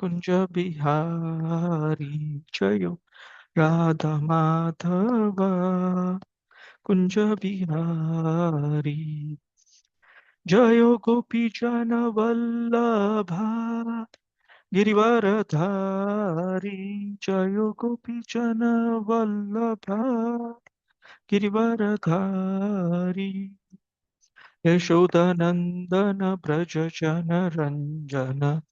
Kunja Bihari Jayo Radha Madhava Kunja Bihari Jayo Gopi Jana Vallabha Girivaradhari Jayo Gopi Jana Vallabha Girivaradhari Yashodanandana Braja Jana Ranjana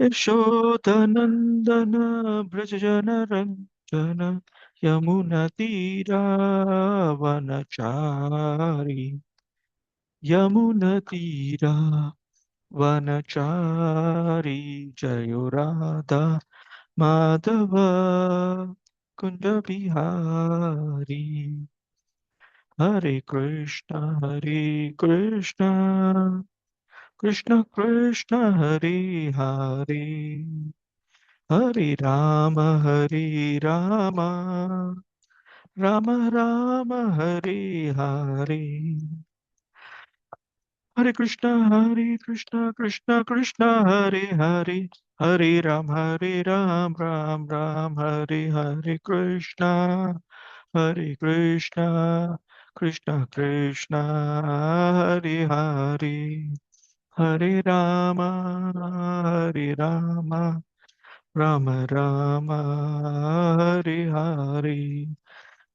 Yashodanandana Brajajana Ranjana Yamuna Tira Vanachari Yamuna Tira Vanachari Jayurada Madhava Kunda Bihari Hare Krishna Krishna Krishna Hare Hare Hare Hare Rama Rama Rama Hare Hare Hare Krishna Krishna Krishna Hare Hare Hare Ram Ram Ram Hare Hare Hare Krishna Krishna Krishna Hare Hare Hare Rama Rama Rama Hare Hare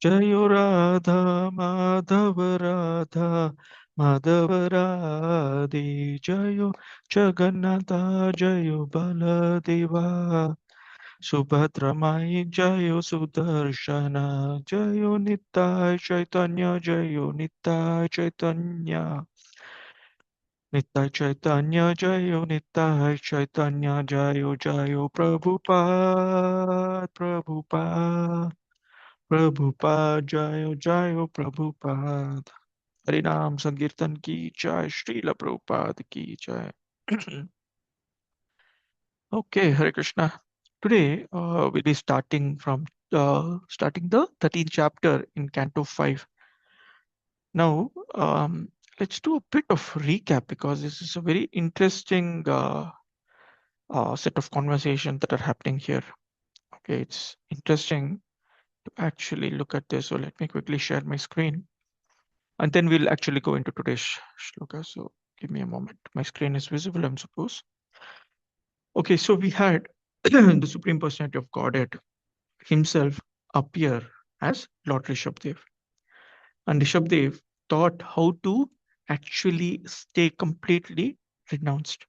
Jayo Radha Madhava Radha Madhava Radhe Jayo Jagannatha Jayo Baladeva Subhadramai Jayo Sudarshana Jayo Nittai Chaitanya Jayo Nittai Chaitanya Nittai Chaitanya Jayo Nittai Chaitanya Jayo Jayo Prabhupada Prabhupada Prabhupada Jayo Jayo Prabhupada Harinam Sankirtan ki jai Srila Prabhupada ki jai. Okay, Hare Krishna. Today we'll be starting the 13th chapter in Canto 5. Now let's do a bit of recap because this is a very interesting set of conversations that are happening here. Okay, it's interesting to actually look at this. So let me quickly share my screen and then we'll actually go into today's shloka. So give me a moment. My screen is visible, I'm suppose. Okay, so we had the Supreme Personality of Godhead himself appear as Lord Rishabdev. And Rishabdev taught how to actually stay completely renounced.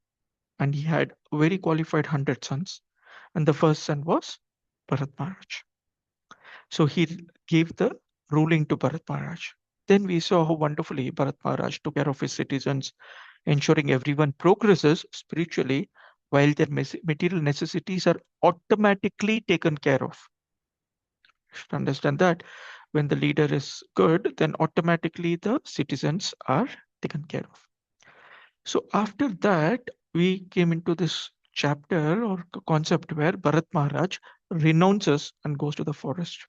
And he had very qualified 100 sons. And the first son was Bharat Maharaj. So he gave the ruling to Bharat Maharaj. Then we saw how wonderfully Bharat Maharaj took care of his citizens, ensuring everyone progresses spiritually while their material necessities are automatically taken care of. You should understand that when the leader is good, then automatically the citizens are taken care of. So after that, we came into this chapter or concept where Bharat Maharaj renounces and goes to the forest.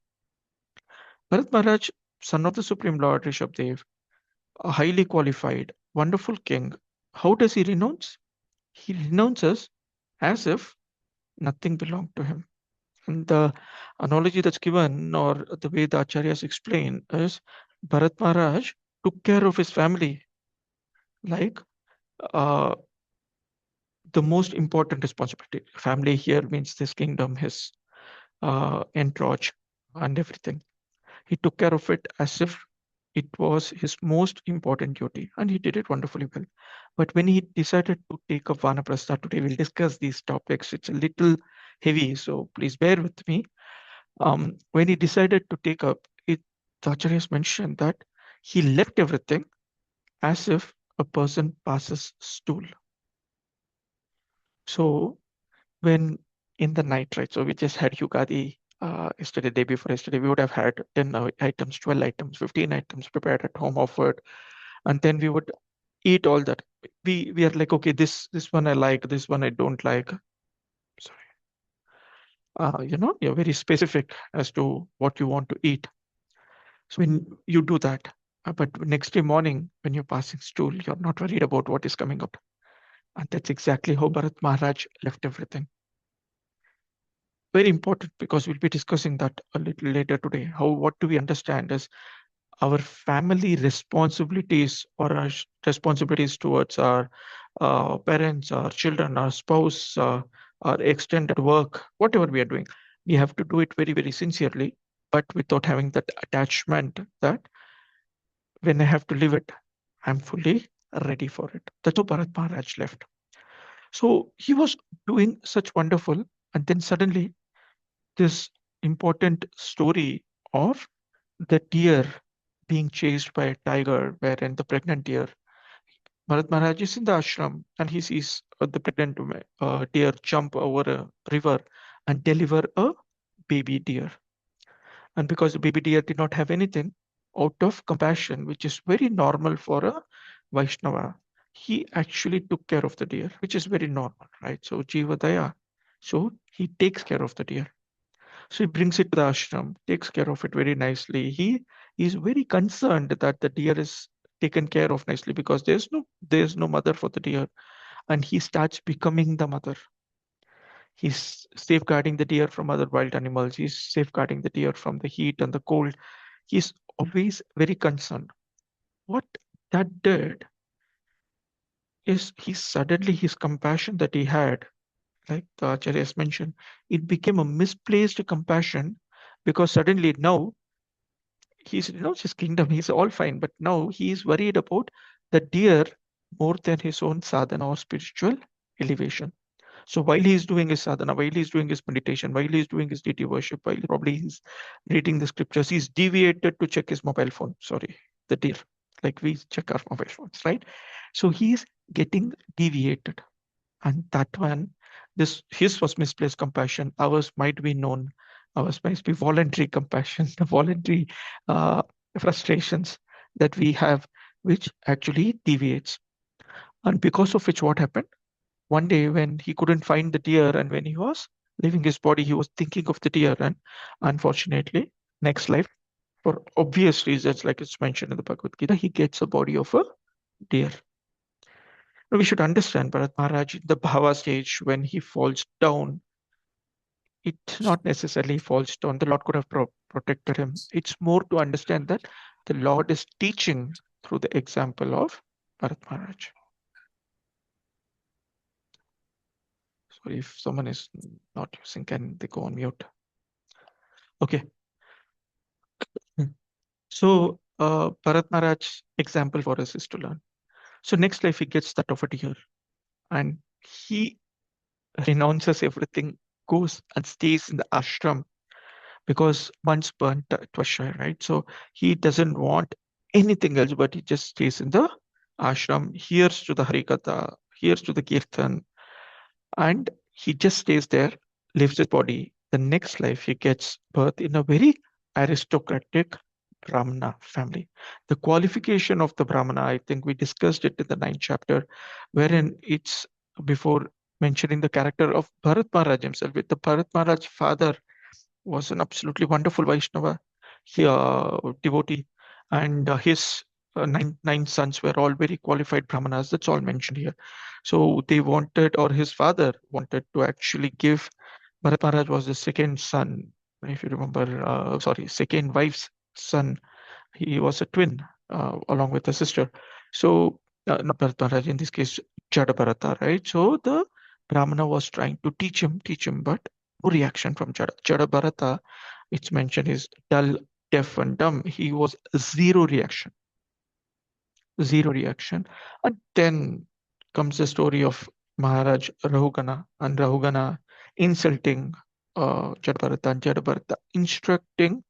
Bharat Maharaj, son of the Supreme Lord Rishabdev, a highly qualified, wonderful king, how does he renounce? He renounces as if nothing belonged to him. And the analogy that's given, or the way the acharyas explain, is Bharat Maharaj took care of his family like uh, the most important responsibility. Family here means this kingdom, his entourage, and everything. He took care of it as if it was his most important duty, and he did it wonderfully well. But when he decided to take up Vanaprastha, today we'll discuss these topics. It's a little heavy, so please bear with me. When he decided to take up it, the Acharyas mentioned that he left everything as if a person passes stool. So when in the night, right? So we just had Yugadi yesterday, day before yesterday, we would have had 10 items, 12 items, 15 items prepared at home, offered, and then we would eat all that. We are like, okay, this one I like, this one I don't like. Sorry. You're very specific as to what you want to eat. So when you do that, but next day morning, when you're passing stool, you're not worried about what is coming up. And that's exactly how Bharat Maharaj left everything. very important because we'll be discussing that a little later today. What do we understand as our family responsibilities or our responsibilities towards our parents, our children, our spouse, our extended work, whatever we are doing. We have to do it very, very sincerely, but without having that attachment that when I have to live it, I'm fully ready for it. That's how Bharat Maharaj left. So he was doing such wonderful, and then suddenly this important story of the deer being chased by a tiger, wherein the pregnant deer, Bharat Maharaj is in the ashram and he sees the pregnant deer jump over a river and deliver a baby deer. And because the baby deer did not have anything, out of compassion, which is very normal for a Vaishnava, he actually took care of the deer, which is very normal, right? So Jiva Daya. So he takes care of the deer. So he brings it to the ashram, takes care of it very nicely. He is very concerned that the deer is taken care of nicely because there's no mother for the deer, and he starts becoming the mother. He's safeguarding the deer from other wild animals. He's safeguarding the deer from the heat and the cold. He's always very concerned. What that did is his compassion that he had, like the Acharya has mentioned, it became a misplaced compassion because suddenly now he's renounce his kingdom, he's all fine, but now he is worried about the deer more than his own sadhana or spiritual elevation. So while he's doing his sadhana, while he's doing his meditation, while he's doing his deity worship, while probably he's reading the scriptures, he's deviated to check his mobile phone. Sorry, the deer, like we check our mobile phones, right? So he's getting deviated. And that one, this his was misplaced compassion. Ours might be known. Ours might be voluntary compassion, the voluntary uh, frustrations that we have, which actually deviates. And because of which, what happened? One day, when he couldn't find the deer, and when he was leaving his body, he was thinking of the deer. And unfortunately, next life, for obvious reasons, like it's mentioned in the Bhagavad Gita, he gets a body of a deer. Now, we should understand Bharat Maharaj in the Bhava stage when he falls down. It not necessarily falls down. The Lord could have protected him. It's more to understand that the Lord is teaching through the example of Bharat Maharaj. Sorry, if someone is not using, can they go on mute? Okay. So Bharat Maharaj's example for us is to learn. So next life he gets that of a deer and he renounces everything, goes and stays in the ashram because once burnt, twice shy, right? So he doesn't want anything else, but he just stays in the ashram, hears to the Harikatha, hears to the Kirtan, and he just stays there, lives his body. The next life he gets birth in a very aristocratic Brahmana family. The qualification of the Brahmana, I think we discussed it in the ninth chapter, wherein it's before mentioning the character of Bharat Maharaj himself. With the Bharat Maharaj father was an absolutely wonderful Vaishnava devotee, and his nine sons were all very qualified Brahmanas. That's all mentioned here. So they wanted, or his father wanted to actually give. Bharat Maharaj was the second son, if you remember, sorry, second wife's son. He was a twin along with a sister. So, not Bharat Maharaj, in this case, Jada Bharata, right? So the Brahmana was trying to teach him, but no reaction from Jada. Jada Bharata, it's mentioned, is dull, deaf, and dumb. He was zero reaction, zero reaction. And then comes the story of Maharaj Rahugana and Rahugana insulting Jada Bharata and Jada Bharata instructing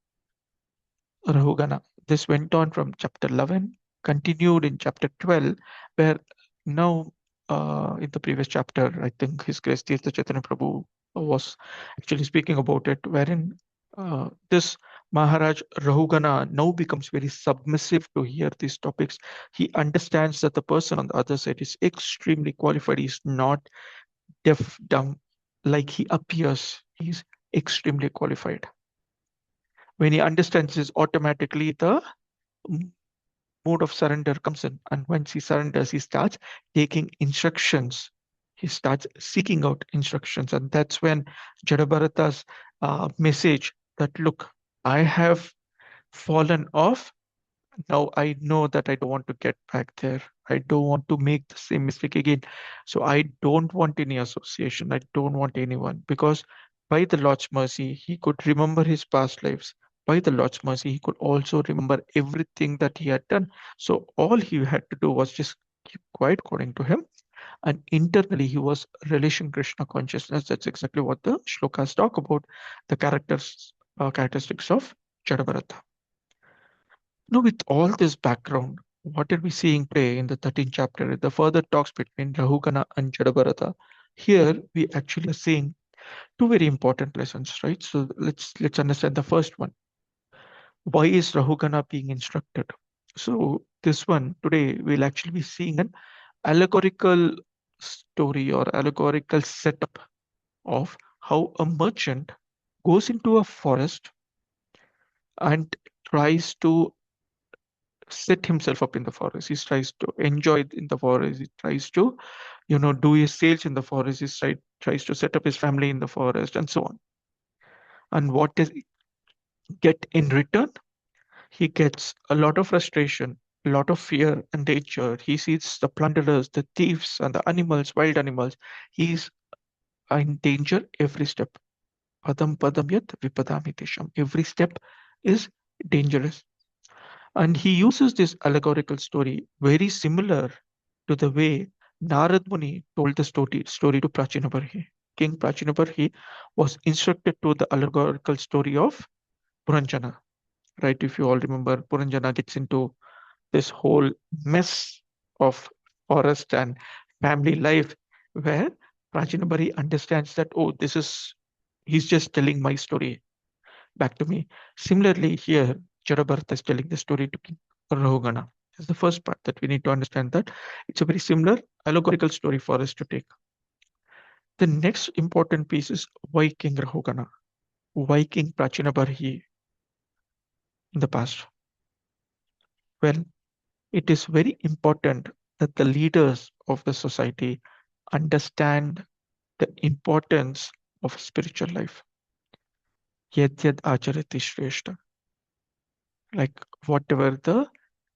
Rahugana. This went on from chapter 11, continued in chapter 12, where now in the previous chapter, I think His Grace Tirtha Chaitanya Prabhu was actually speaking about it, wherein this Maharaj Rahugana now becomes very submissive to hear these topics. He understands that the person on the other side is extremely qualified. He's not deaf, dumb, like he appears. He's extremely qualified. When he understands this, automatically the mode of surrender comes in. And once he surrenders, he starts taking instructions He starts seeking out instructions, and that's when Jadabharata's message that, look, I have fallen off. Now I know that I don't want to get back there. I don't want to make the same mistake again. So I don't want any association. I don't want anyone, because by the Lord's mercy, he could remember his past lives. By the Lord's mercy, he could also remember everything that he had done. So all he had to do was just keep quiet, according to him. And internally, he was relishing Krishna consciousness. That's exactly what the shlokas talk about, the characteristics of Jadabharata. Now, with all this background, what are we seeing today in the 13th chapter? The further talks between Rahugana and Jadabharata. Here, we actually are seeing two very important lessons, right? So let's understand the first one. Why is Rahugana being instructed? So this one today we'll actually be seeing an allegorical story or allegorical setup of how a merchant goes into a forest and tries to set himself up in the forest. He tries to enjoy it in the forest. He tries to, do his sales in the forest. Tries to set up his family in the forest, and so on. And what does he get in return? He gets a lot of frustration, a lot of fear and danger. He sees the plunderers, the thieves, and the animals, wild animals. He's in danger every step. Padam padam yat vipadami tesham. Every step is dangerous. And he uses this allegorical story very similar to the way Narad Muni told the story to Prachinabarhi. King Prachinabarhi was instructed to the allegorical story of Puranjana. Right? If you all remember, Puranjana gets into this whole mess of forest and family life where Prachinabari understands that, oh, he's just telling my story back to me. Similarly, here, Jadabharata is telling the story to King Rahugana. That's the first part that we need to understand, that it's a very similar allegorical story for us to take. The next important piece is why King Rahugana? Why King Prachinabarhi in the past? Well, it is very important that the leaders of the society understand the importance of spiritual life. Yad yad acharati shrestha. Like whatever the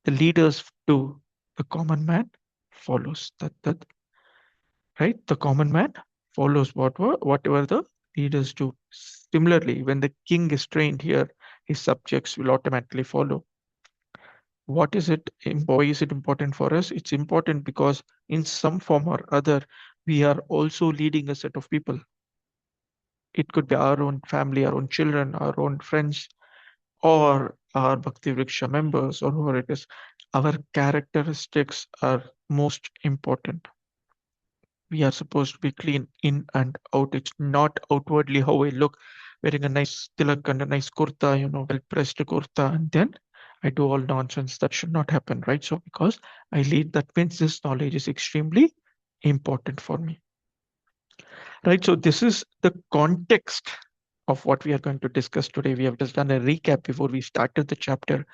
leaders do, the common man follows. That right? The common man follows whatever the leaders do. Similarly, when the king is trained here, his subjects will automatically follow. What is it? Why is it important for us? It's important because in some form or other, we are also leading a set of people. It could be our own family, our own children, our own friends, or our Bhakti Vriksha members, or whoever it is. Our characteristics are most important. We are supposed to be clean in and out. It's not outwardly how I look, wearing a nice tilak and a nice kurta, well pressed kurta, and then I do all nonsense. That should not happen, right? So, because I lead, that means this knowledge is extremely important for me, right? So, this is the context of what we are going to discuss today. We have just done a recap before we started the chapter,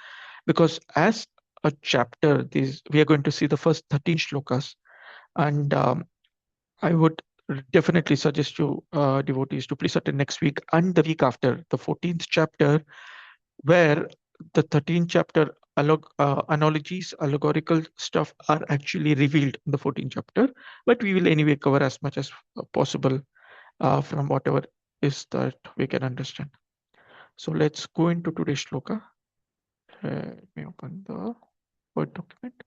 because as a chapter, we are going to see the first 13 shlokas, and I would definitely suggest you, devotees, to please attend next week and the week after, the 14th chapter, where the 13th chapter analogies, allegorical stuff are actually revealed in the 14th chapter. But we will anyway cover as much as possible from whatever is that we can understand. So let's go into today's shloka. Let me open the Word document.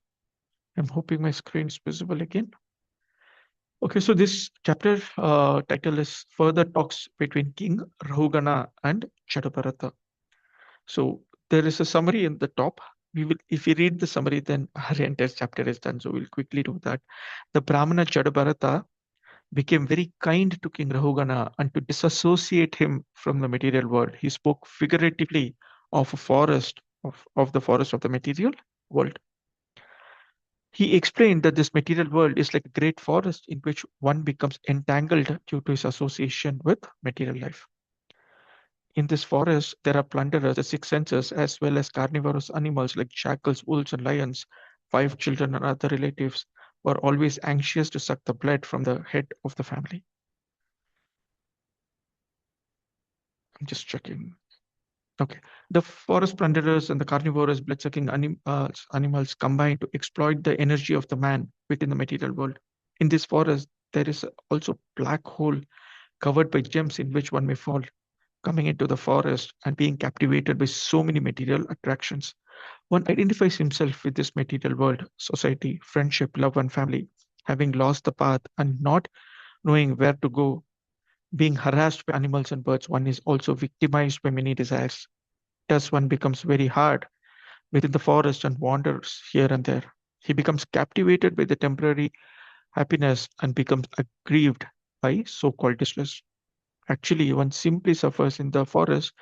I'm hoping my screen is visible again. Okay, so this chapter title is Further Talks Between King Rahugana and Jadabharata. So there is a summary in the top. If we read the summary, then our entire chapter is done. So we'll quickly do that. The Brahmana Jadabharata became very kind to King Rahugana, and to disassociate him from the material world, he spoke figuratively of a forest, of the forest of the material world. He explained that this material world is like a great forest in which one becomes entangled due to his association with material life. In this forest, there are plunderers, the six senses, as well as carnivorous animals like jackals, wolves, and lions, five children, and other relatives. who are always anxious to suck the blood from the head of the family. I'm just checking. Okay. The forest predators and the carnivorous blood-sucking animals combine to exploit the energy of the man within the material world. In this forest, there is also a black hole covered by gems in which one may fall, coming into the forest and being captivated by so many material attractions. One identifies himself with this material world, society, friendship, love, and family. Having lost the path and not knowing where to go, being harassed by animals and birds, one is also victimized by many desires. Thus, one becomes very hard within the forest and wanders here and there. He becomes captivated by the temporary happiness and becomes aggrieved by so called distress. Actually, one simply suffers in the forest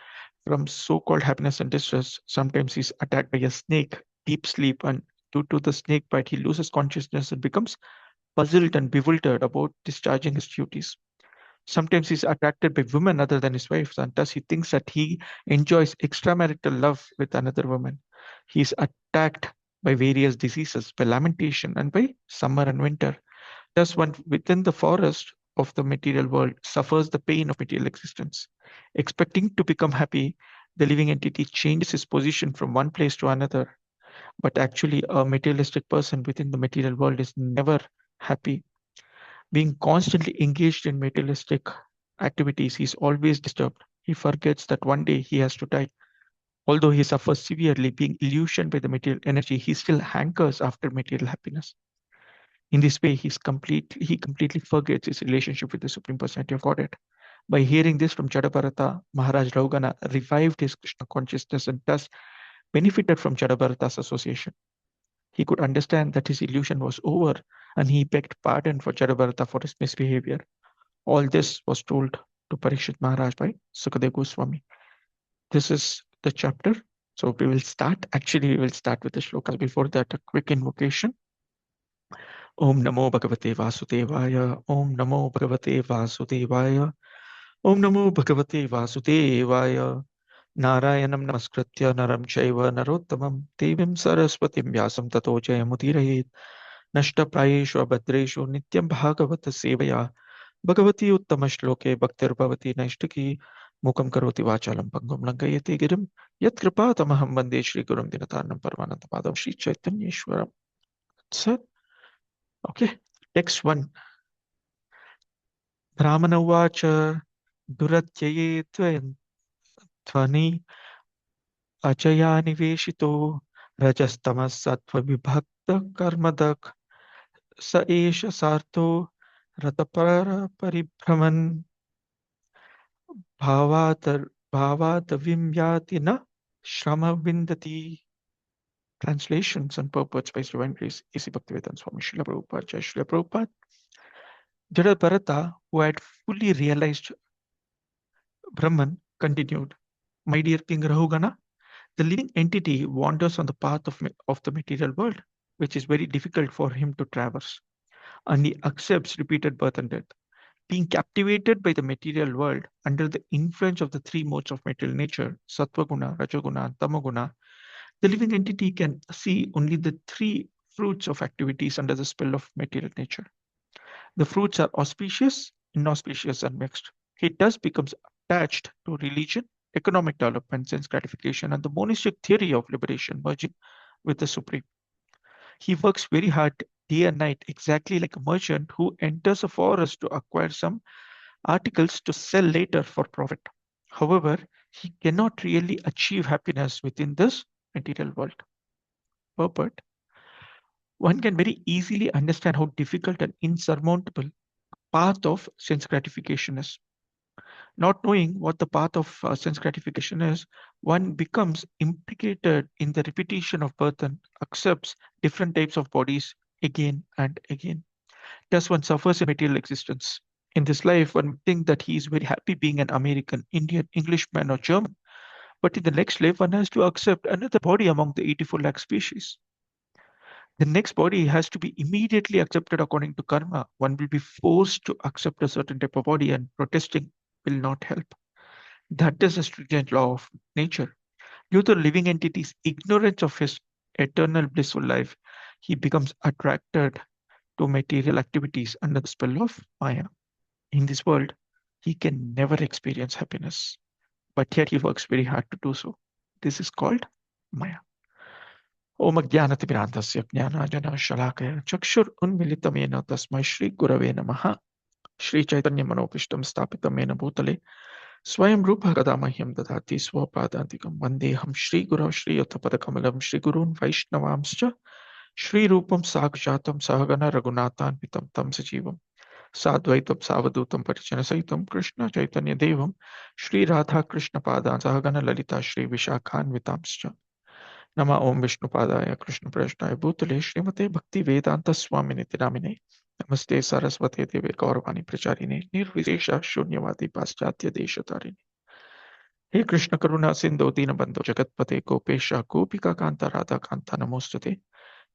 from so called happiness and distress. Sometimes he's attacked by a snake, deep sleep, and due to the snake bite, he loses consciousness and becomes puzzled and bewildered about discharging his duties. Sometimes he's attracted by women other than his wife, and thus he thinks that he enjoys extramarital love with another woman. He is attacked by various diseases, by lamentation, and by summer and winter. Thus, one within the forest of the material world suffers the pain of material existence. Expecting to become happy, the living entity changes his position from one place to another. But actually, a materialistic person within the material world is never happy. Being constantly engaged in materialistic activities, he is always disturbed. He forgets that one day he has to die. Although he suffers severely, being illusioned by the material energy, he still hankers after material happiness. In this way, he completely forgets his relationship with the Supreme Personality of Godhead. By hearing this from Jadabharata, Maharaj Raugana revived his Krishna consciousness and thus benefited from Jadabharata's association. He could understand that his illusion was over and he begged pardon for Jadabharata for his misbehavior. All this was told to Parikshit Maharaj by Sukadeva Goswami. This is the chapter. So we will start. Actually, we will start with the shlokas. Before that, a quick invocation. Om Namo Bhagavate Vasudevaya. Om Namo Bhagavate Vasudevaya. Om Namo Bhagavate Vasudevaya. Narayanam Namaskritya Naram Chaiva Narottamam Devim Saraswatim Vyasam Tato Jayamudirayet Nashtaprayeshu Abhadreshu Nityam Bhagavata Sevaya Bhagavati Uttama Bhaktir Naishtaki Mukam Karoti Vachalam Pangam Langayate Girim Yat Kripatamaham Vande Shri Gurum Dinatarnam Paramanantapadam Shri Chaitanyeshwaram. That's it. Okay. Text 1. Brahmana Uvacha Duratyaye Tvani Ajaya Niveshito Rajastamas Sattva Vibhakta Karmadak Sa Esha Sarto Ratapara Paribhraman Bhavatar Bhavatavim na Shrama Vindati. Translations and purports by His Divine Grace A.C. Bhaktivedanta Swami Srila Prabhupada. Jai Srila Prabhupada. Jadabharata, who had fully realized Brahman, continued, My dear King Rahugana, the living entity wanders on the path of the material world, which is very difficult for him to traverse, and he accepts repeated birth and death. Being captivated by the material world under the influence of the three modes of material nature, Sattva Guna, Rajoguna, and Tamaguna, the living entity can see only the three fruits of activities under the spell of material nature. The fruits are auspicious, inauspicious, and mixed. He thus becomes attached to religion, economic development, sense gratification, and the monistic theory of liberation merging with the Supreme. He works very hard day and night, exactly like a merchant who enters a forest to acquire some articles to sell later for profit. However, he cannot really achieve happiness within this material world. Purport. One can very easily understand how difficult and insurmountable path of sense gratification is. Not knowing what the path of sense gratification is, one becomes implicated in the repetition of birth and accepts different types of bodies again and again. Thus, one suffers in material existence. In this life, one would think that he is very happy being an American, Indian, Englishman, or German. But in the next life, one has to accept another body among the 84 lakh species. The next body has to be immediately accepted according to karma. One will be forced to accept a certain type of body, and protesting will not help. That is a stringent law of nature. Due to the living entity's ignorance of his eternal blissful life, he becomes attracted to material activities under the spell of Maya. In this world, he can never experience happiness, but yet he works very hard to do so. This is called Maya. Om Jnanatimirandasya Jnanajana Shalakaya Chakshur Unmilitamena Tasmai Shri Gurave Namaha Shri Chaitanya Manopishtam Stapitamena Bhutale Swayam Rupa Kadamahyam Dadati Swapadantikam Vandeham Shri Guru Shri Yatapadakamalaam Shri Gurun Vaishnavamscha Shri Rupam Sakshatam Sahagana Raghunathan Pitam Tam Sajivam Sadvaitam Savadutam Parichana Saitam Krishna Chaitanya Devam Shri Radha Krishna Padan Sahagana Lalita Shri Vishakhan Vitamscha Nama Om Vishnupadaya Krishna Prashnaya Bhutale Srimate Bhakti Vedanta Swaminiti Namine Namaste Saraswate Deve Gauravani Pracharine Nirvishesha Shunyavadi Paschatya Deshatarine He Krishna Karuna Sindhu Dinabandhu Jagatpate Gopesha Gopika Kanta Radha Kanta Namostute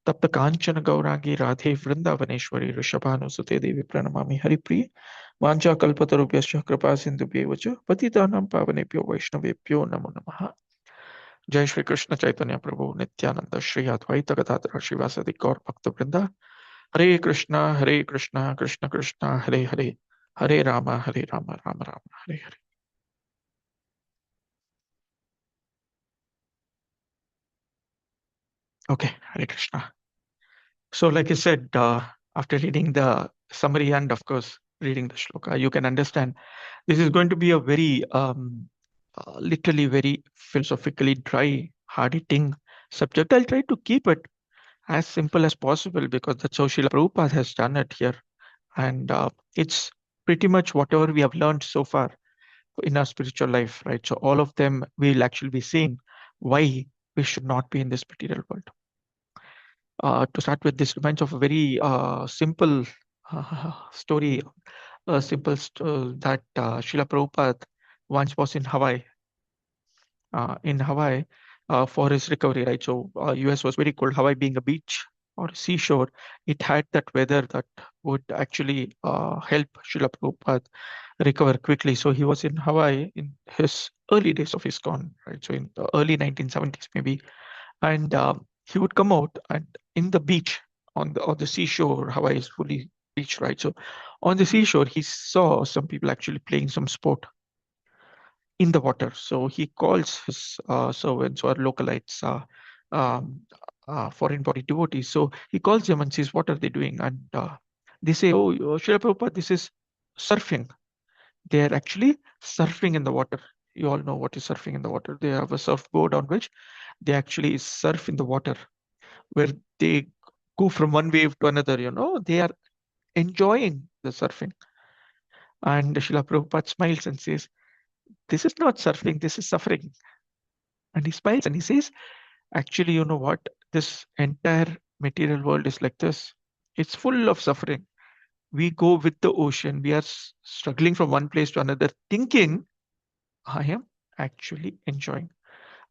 Tapta Kanchana Gauragi Radhe Vrindavaneshwari Rishabhanusute Devi Pranamami Haripriya Vancha Kalpatarubhyascha Kripa Sindhubhyevacha Patitanam Pavanebhyo Vaishnavebhyo Namo Namaha Jai Shri Krishna Chaitanya Prabhu Nityananda Shri Advaita Gadadhara Shivasadi Gaur Bhakta Vrinda Hare Krishna Krishna Krishna Hare Hare Hare Rama Rama Rama Hare Hare. Okay, Hare Krishna. So like I said, after reading the summary and of course reading the shloka, you can understand this is going to be a very literally very philosophically dry, hard-hitting subject. I'll try to keep it as simple as possible because that's how Srila Prabhupada has done it here. And it's pretty much whatever we have learned so far in our spiritual life, right? So all of them will actually be saying why we should not be in this material world. To start with, this reminds of a very simple story, that Srila Prabhupada once was in Hawaii for his recovery, right? So US was very cold. Hawaii being a beach or a seashore, it had that weather that would actually help Srila Prabhupada recover quickly. So he was in Hawaii in his early days of ISKCON, right? So in the early 1970s maybe, and he would come out and in the beach on the seashore. Hawaii is fully beach, right? So on the seashore, he saw some people actually playing some sport in the water. So he calls his servants or localites, um, foreign body devotees. So he calls them and says, "What are they doing?" And they say, "Oh, Srila Prabhupada, this is surfing." They are actually surfing in the water. You all know what is surfing in the water. They have a surfboard on which they actually surf in the water, where they go from one wave to another. They are enjoying the surfing. And Srila Prabhupada smiles and says, "This is not surfing, this is suffering." And he smiles and he says, "Actually, you know what? This entire material world is like this. It's full of suffering. We go with the ocean. We are struggling from one place to another, thinking, I am actually enjoying."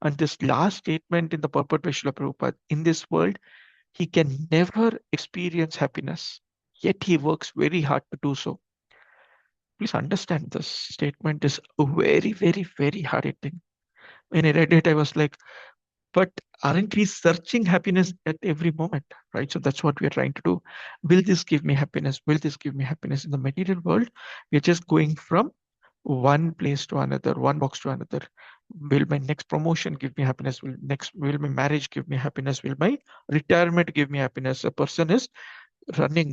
And this last statement in the purport by Srila Prabhupada, in this world, he can never experience happiness, yet he works very hard to do so. Please understand this statement is very, very, very hard hitting. When I read it, I was like, but aren't we searching happiness at every moment, right? So that's what we are trying to do. Will this give me happiness? Will this give me happiness? In the material world, we're just going from one place to another, one box to another. Will my next promotion give me happiness? Will my marriage give me happiness? Will my retirement give me happiness? A person is running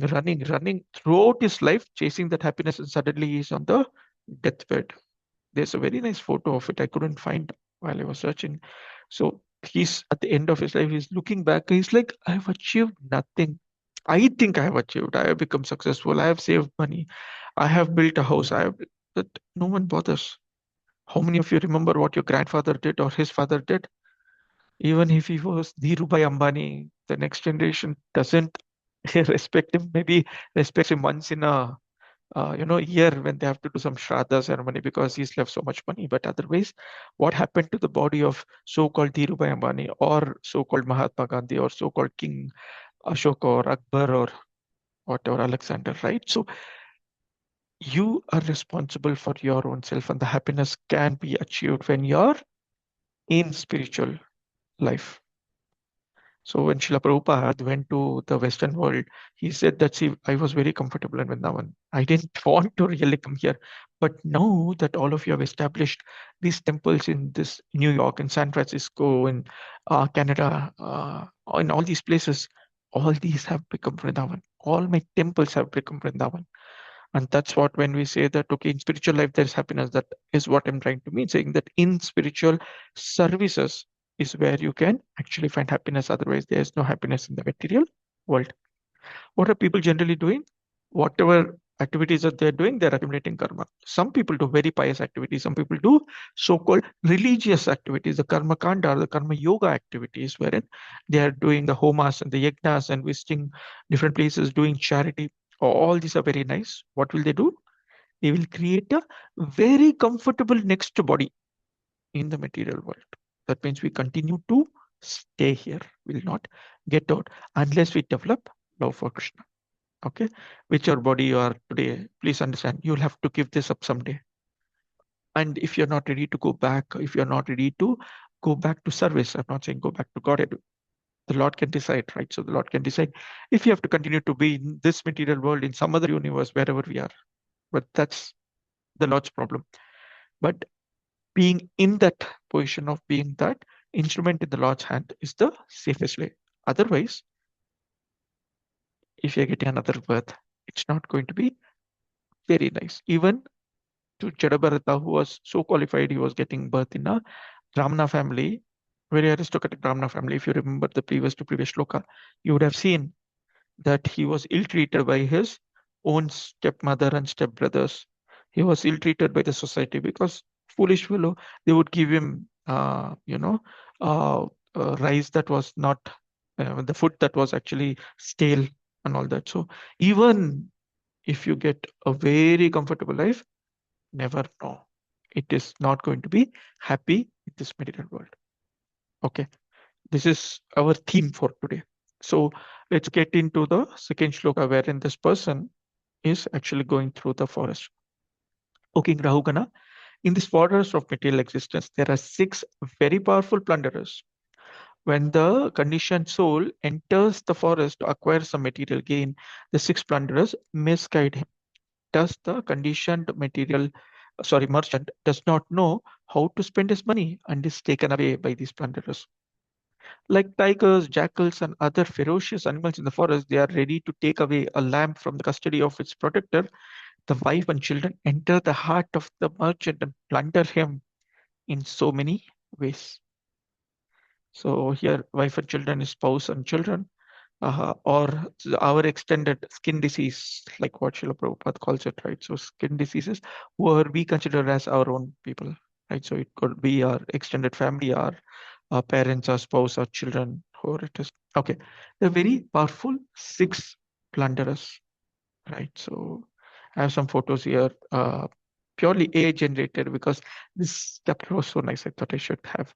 throughout his life, chasing that happiness, and suddenly he's on the deathbed. There's a very nice photo of it I couldn't find while I was searching. So he's at the end of his life, he's looking back, he's like, I have achieved nothing. I think I have achieved. I have become successful. I have saved money. I have built a house. But no one bothers. How many of you remember what your grandfather did or his father did? Even if he was Dhirubhai Ambani, the next generation doesn't respect him. Maybe respects him once in a year when they have to do some Shraddha ceremony because he's left so much money. But otherwise, what happened to the body of so-called Dhirubhai Ambani or so-called Mahatma Gandhi or so-called King Ashoka or Akbar or whatever, Alexander, right? So you are responsible for your own self, and the happiness can be achieved when you're in spiritual life. So when Srila Prabhupada went to the Western world, he said that, see, I was very comfortable in Vrindavan. I didn't want to really come here. But now that all of you have established these temples in this New York, in San Francisco, in Canada, in all these places, all these have become Vrindavan. All my temples have become Vrindavan. And that's what, when we say that, okay, in spiritual life there is happiness, that is what I'm trying to mean, saying that in spiritual services is where you can actually find happiness. Otherwise there is no happiness in the material world. What are people generally doing? Whatever activities that they're doing, they're accumulating karma. Some people do very pious activities, some people do so-called religious activities, the karma kanda or the karma yoga activities, wherein they are doing the homas and the yajnas and visiting different places, doing charity. All these are very nice. What will they do? They will create a very comfortable next body in the material world. That means we continue to stay here. We will not get out unless we develop love for Krishna. Okay, whichever body you are today, please understand you'll have to give this up someday. And if you're not ready to go back, if you're not ready to go back to service, I'm not saying go back to God. The Lord can decide, right? So the Lord can decide if you have to continue to be in this material world, in some other universe, wherever we are. But that's the Lord's problem. But being in that position of being that instrument in the Lord's hand is the safest way. Otherwise, if you're getting another birth, it's not going to be very nice. Even to Jadabharata, who was so qualified, he was getting birth in a Brahmana family, very aristocratic Brahmana family. If you remember the previous to previous shloka, you would have seen that he was ill-treated by his own stepmother and stepbrothers. He was ill-treated by the society because foolish fellow, they would give him, uh, rice that was not, the food that was actually stale and all that. So even if you get a very comfortable life, never know. It is not going to be happy in this material world. Okay, this is our theme for today. So let's get into the second shloka, wherein this person is actually going through the forest. O King Rahugana, in this forest of material existence, there are six very powerful plunderers. When the conditioned soul enters the forest to acquire some material gain, the six plunderers misguide him. Does the conditioned merchant does not know how to spend his money and is taken away by these plunderers. Like tigers, jackals, and other ferocious animals in the forest, they are ready to take away a lamb from the custody of its protector. The wife and children enter the heart of the merchant and plunder him in so many ways. So here, wife and children is spouse and children, or our extended skin disease, like what Srila Prabhupada calls it, right? So skin diseases, who we consider as our own people, right? So it could be our extended family, our parents, our spouse, our children, whoever it is. Okay, they're very powerful six plunderers, right? So I have some photos here, purely AI generated because this chapter was so nice. I thought I should have.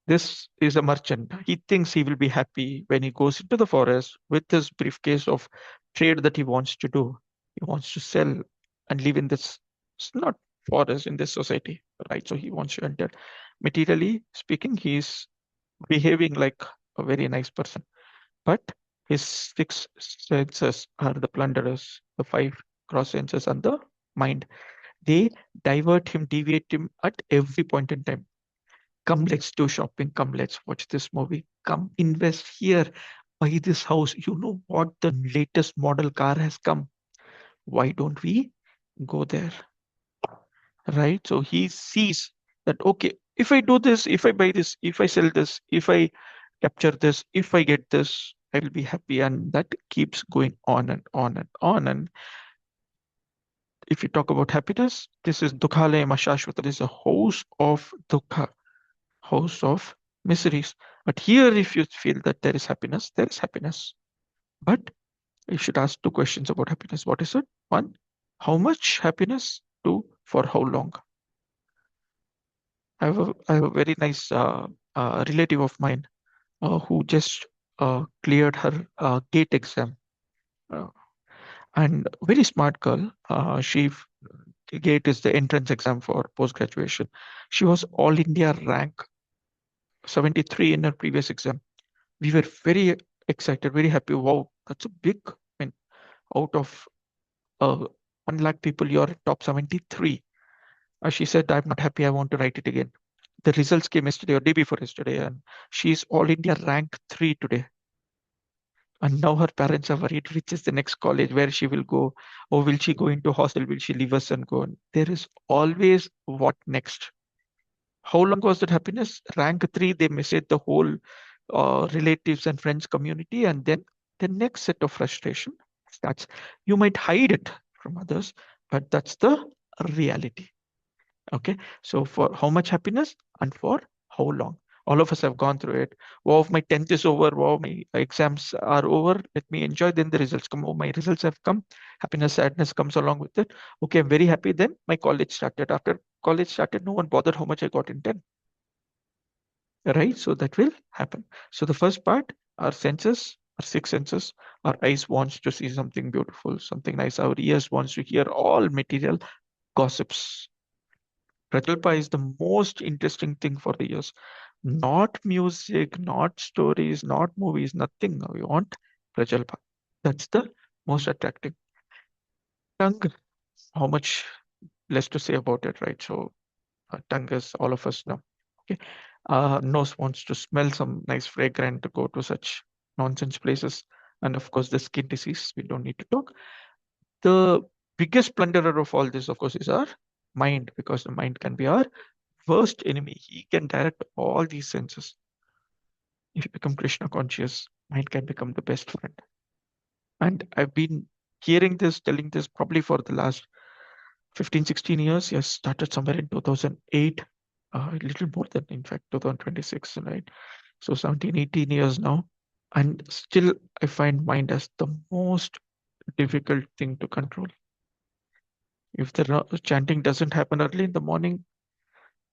This is a merchant. He thinks he will be happy when he goes into the forest with his briefcase of trade that he wants to do. He wants to sell and live in this, it's not forest, in this society, right? So he wants to enter. Materially speaking, he's behaving like a very nice person. But his six senses are the plunderers, the five cross senses, and the mind. They divert him, deviate him at every point in time. Come, let's do shopping. Come, let's watch this movie. Come, invest here. Buy this house. You know what? The latest model car has come. Why don't we go there? Right? So he sees that, okay, if I do this, if I buy this, if I sell this, if I capture this, if I get this, I will be happy. And that keeps going on and on and on. And if you talk about happiness, this is Dukhalaya Mashashvata. This is a house of Dukha, house of miseries. But here, if you feel that there is happiness, there is happiness. But you should ask two questions about happiness. What is it? One, how much happiness? Two, for how long? I have a very nice relative of mine who just cleared her GATE exam. Uh, and very smart girl. GATE is the entrance exam for post graduation. She was all India rank 73 in her previous exam. We were very excited, very happy. Wow, that's a big, I mean, out of uh, 1 lakh people, you're top 73. She said, I'm not happy. I want to write it again. The results came yesterday or day before yesterday, and she's All India rank 3 today. And now her parents are worried which is the next college where she will go, or will she go into hostel? Will she leave us and go on? There is always what next. How long was that happiness? Rank 3, they message the whole relatives and friends community, and then the next set of frustration starts. You might hide it from others, but that's the reality. Okay, so for how much happiness and for how long? All of us have gone through it. Wow, my 10th is over. Wow, my exams are over. Let me enjoy. Then the results come. Oh, my results have come. Happiness, sadness comes along with it. Okay, I'm very happy. Then my college started. After college started, no one bothered how much I got in 10. Right? So that will happen. So the first part, our senses, our six senses, our eyes wants to see something beautiful, something nice. Our ears wants to hear all material gossips. Prajalpa is the most interesting thing for the ears. Not music, not stories, not movies, nothing. We want Prajalpa. That's the most attractive. Tongue, how much less to say about it, right? So tongue is all of us know. Okay. Nose wants to smell some nice fragrant to go to such nonsense places. And of course, the skin disease, we don't need to talk. The biggest plunderer of all this, of course, is our mind, because the mind can be our worst enemy. He can direct all these senses. If you become Krishna conscious, mind can become the best friend. And I've been hearing this, telling this probably for the last 15, 16 years. Yes, started somewhere in 2008, a little more than, in fact, 2026, right? So 17, 18 years now. And still, I find mind as the most difficult thing to control. If the chanting doesn't happen early in the morning,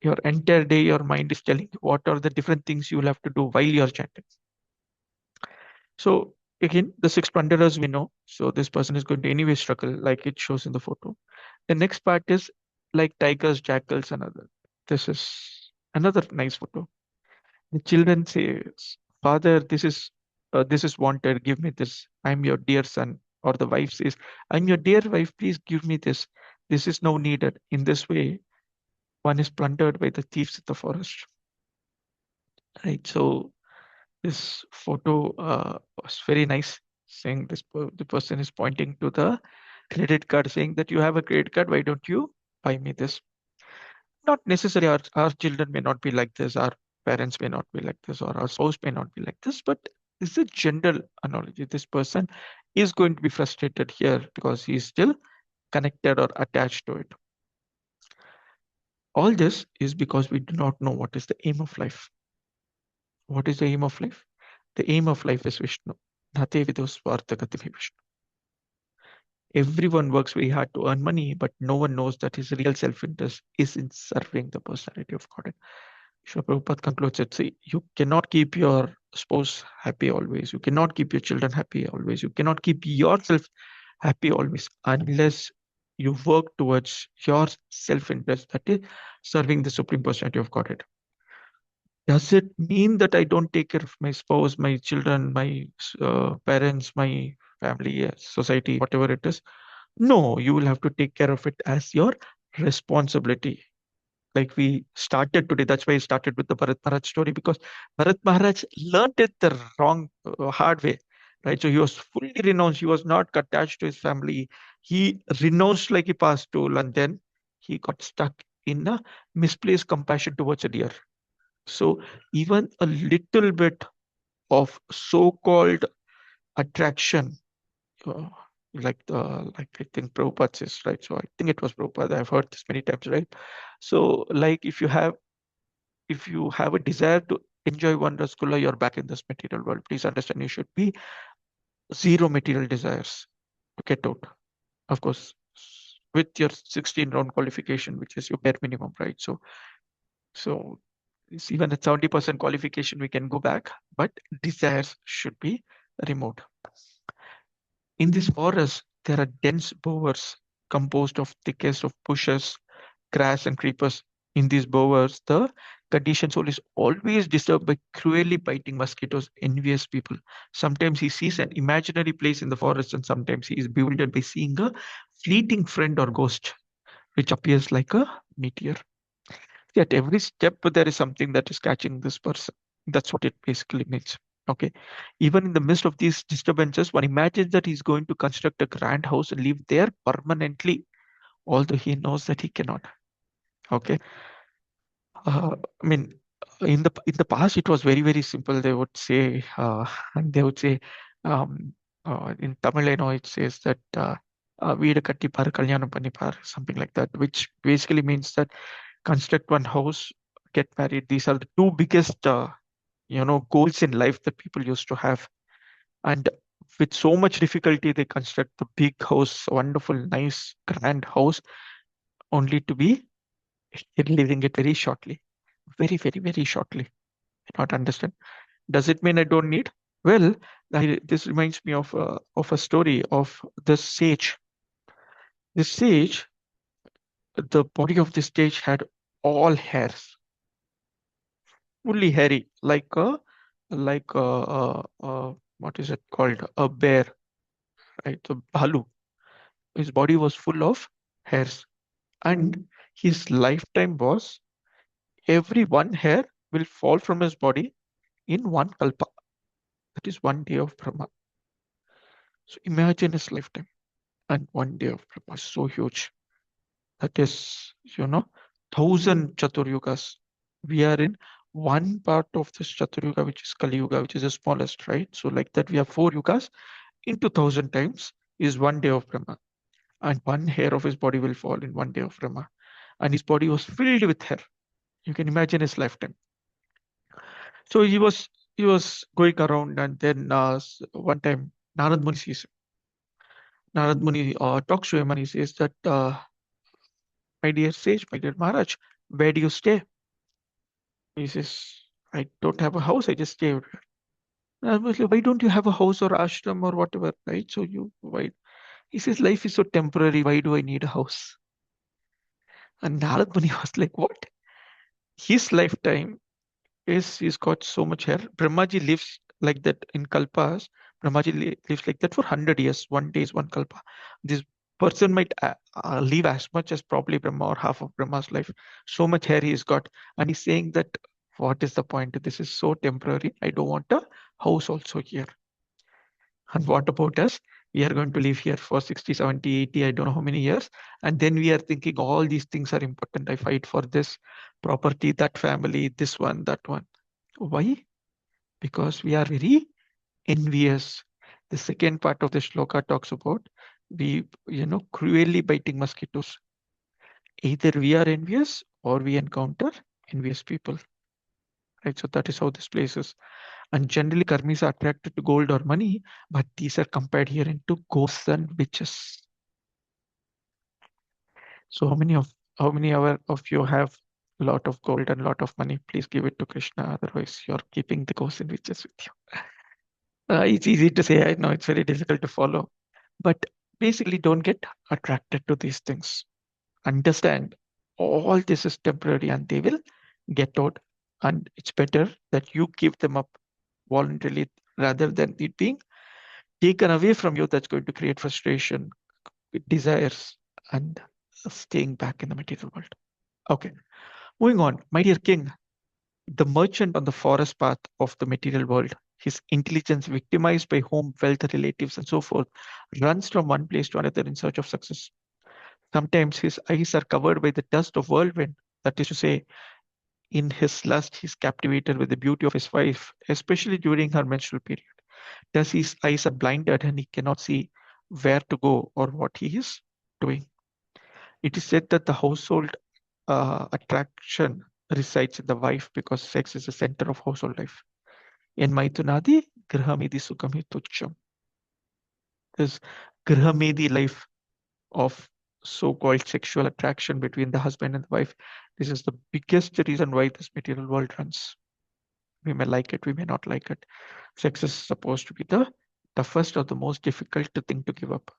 your entire day, your mind is telling you what are the different things you will have to do while you're chanting. So again, the six plunderers we know. So this person is going to anyway struggle, like it shows in the photo. The next part is like tigers, jackals, and other. This is another nice photo. The children says, "Father, this is wanted. Give me this. I'm your dear son." Or the wife says, "I'm your dear wife. Please give me this. This is now needed." In this way, one is plundered by the thieves in the forest. Right. So this photo was very nice, saying the person is pointing to the credit card, saying that you have a credit card, why don't you buy me this? Not necessarily our children may not be like this, our parents may not be like this, or our spouse may not be like this, but this is a general analogy. This person is going to be frustrated here because he is still connected or attached to it. All this is because we do not know what is the aim of life. What is the aim of life? The aim of life is Vishnu. Nate vidu swartha gati Vishnu. Everyone works very hard to earn money, but no one knows that his real self-interest is in serving the personality of God. Srila Prabhupada concludes it, see, you cannot keep your spouse happy always. You cannot keep your children happy always. You cannot keep yourself happy always unless you work towards your self-interest, that is serving the Supreme Personality of Godhead. Does it mean that I don't take care of my spouse, my children, my parents, my family, society, whatever it is? No, you will have to take care of it as your responsibility. Like we started today, that's why I started with the Bharat Maharaj story, because Bharat Maharaj learned it the hard way, right? So he was fully renounced. He was not attached to his family. He renounced like he passed tool, and then he got stuck in a misplaced compassion towards a deer. So even a little bit of so-called attraction, uh, like I think Prabhupada says, right? So I think it was Prabhupada. I've heard this many times, right? So like if you have a desire to enjoy one rasgulla, you're back in this material world. Please understand, you should be zero material desires to get out. Of course, with your 16 round qualification, which is your bare minimum, right? So it's even at 70% qualification, we can go back, but desires should be removed. In this forest, there are dense bowers composed of thickest of bushes, grass, and creepers. In these bowers, the conditioned soul is always disturbed by cruelly biting mosquitoes, envious people. Sometimes he sees an imaginary place in the forest, and sometimes he is bewildered by seeing a fleeting friend or ghost, which appears like a meteor. At every step, there is something that is catching this person. That's what it basically means. Okay. Even in the midst of these disturbances, one imagines that he's going to construct a grand house and live there permanently, although he knows that he cannot. Okay. I mean, in the past, it was very very simple. They would say, they would say, um, in Tamil, I know it says that "Veedu kattipar, kalyanam pannipar," something like that, which basically means that construct one house, get married. These are the two biggest, goals in life that people used to have. And with so much difficulty, they construct the big house, wonderful, nice, grand house, only to be living it very shortly, very, very, very shortly. I not understand. Does it mean I don't need? Well, this reminds me of a story of this sage. This sage, the body of this sage had all hairs, fully hairy, like what is it called? A bear, right? A bhalu. His body was full of hairs, and his lifetime was every one hair will fall from his body in one kalpa. That is one day of Brahma. So imagine his lifetime and one day of Brahma is so huge. That is, 1,000 Chaturyugas. We are in one part of this Chaturyuga, which is Kali Yuga, which is the smallest, right? So, like that, we have 4 yugas into 1,000 times is one day of Brahma. And one hair of his body will fall in one day of Brahma. And his body was filled with hair. You can imagine his lifetime. So he was going around, and then one time Narad Muni sees him. Narad Muni talks to him, and he says that, my dear sage, my dear Maharaj, where do you stay? He says, I don't have a house, I just stay over here. And I was like, why don't you have a house or ashram or whatever, right? So you why? He says, life is so temporary, why do I need a house? And Narad Muni was like, what? His lifetime is he's got so much hair. Brahmaji lives like that in Kalpas. Brahmaji lives like that for 100 years. One day is one Kalpa. This person might live as much as probably Brahma or half of Brahma's life. So much hair he's got. And he's saying that, what is the point? This is so temporary. I don't want a house also here. And what about us? We are going to live here for 60, 70, 80, I don't know how many years. And then we are thinking all these things are important. I fight for this property, that family, this one, that one. Why? Because we are very envious. The second part of the shloka talks about cruelly biting mosquitoes. Either we are envious or we encounter envious people. Right. So that is how this place is. And generally, karmis are attracted to gold or money, but these are compared here into ghosts and witches. So how many of you have a lot of gold and a lot of money? Please give it to Krishna. Otherwise, you're keeping the ghosts and witches with you. It's easy to say. I know it's very difficult to follow, but basically, don't get attracted to these things. Understand all this is temporary, and they will get out. And it's better that you give them up voluntarily rather than it being taken away from you. That's going to create frustration, desires, and staying back in the material world. Okay, moving on. My dear king, the merchant on the forest path of the material world, his intelligence victimized by home, wealth, relatives, and so forth, runs from one place to another in search of success. Sometimes his eyes are covered by the dust of whirlwind. That is to say, in his lust, he is captivated with the beauty of his wife, especially during her menstrual period. Thus, his eyes are blinded and he cannot see where to go or what he is doing. It is said that the household attraction resides in the wife because sex is the center of household life. In Maitunadi, Grihamedi Sukhami Tucham. This Grihamedi life of so-called sexual attraction between the husband and the wife. This is the biggest reason why this material world runs. We may like it, we may not like it. Sex is supposed to be the toughest or the most difficult thing to give up.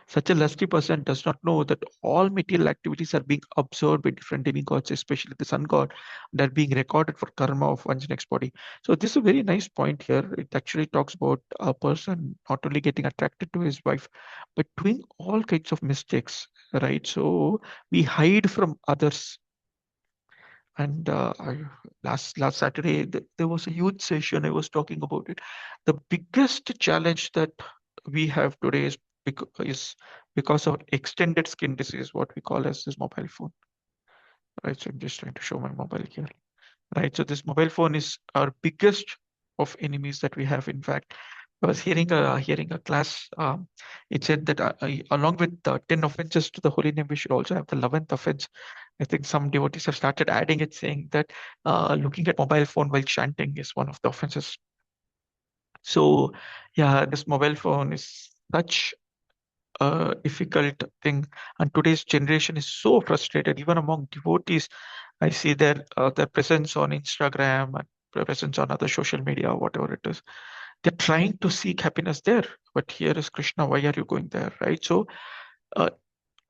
Such a lusty person does not know that all material activities are being observed by different demigods, especially the sun god, that are being recorded for karma of one's next body. So this is a very nice point here. It actually talks about a person not only getting attracted to his wife, but doing all kinds of mistakes, right? So we hide from others. And last Saturday, there was a youth session. I was talking about it. The biggest challenge that we have today is because of extended skin disease, what we call as this mobile phone. Right. So I'm just trying to show my mobile here. Right. So this mobile phone is our biggest of enemies that we have. In fact, I was hearing a class. It said that along with the 10 offenses to the holy name, we should also have the 11th offense. I think some devotees have started adding it, saying that looking at mobile phone while chanting is one of the offenses. So yeah, this mobile phone is such a difficult thing, and today's generation is so frustrated. Even among devotees, I see their presence on Instagram and their presence on other social media, whatever it is. They're trying to seek happiness there, but here is Krishna. Why are you going there, right? So uh,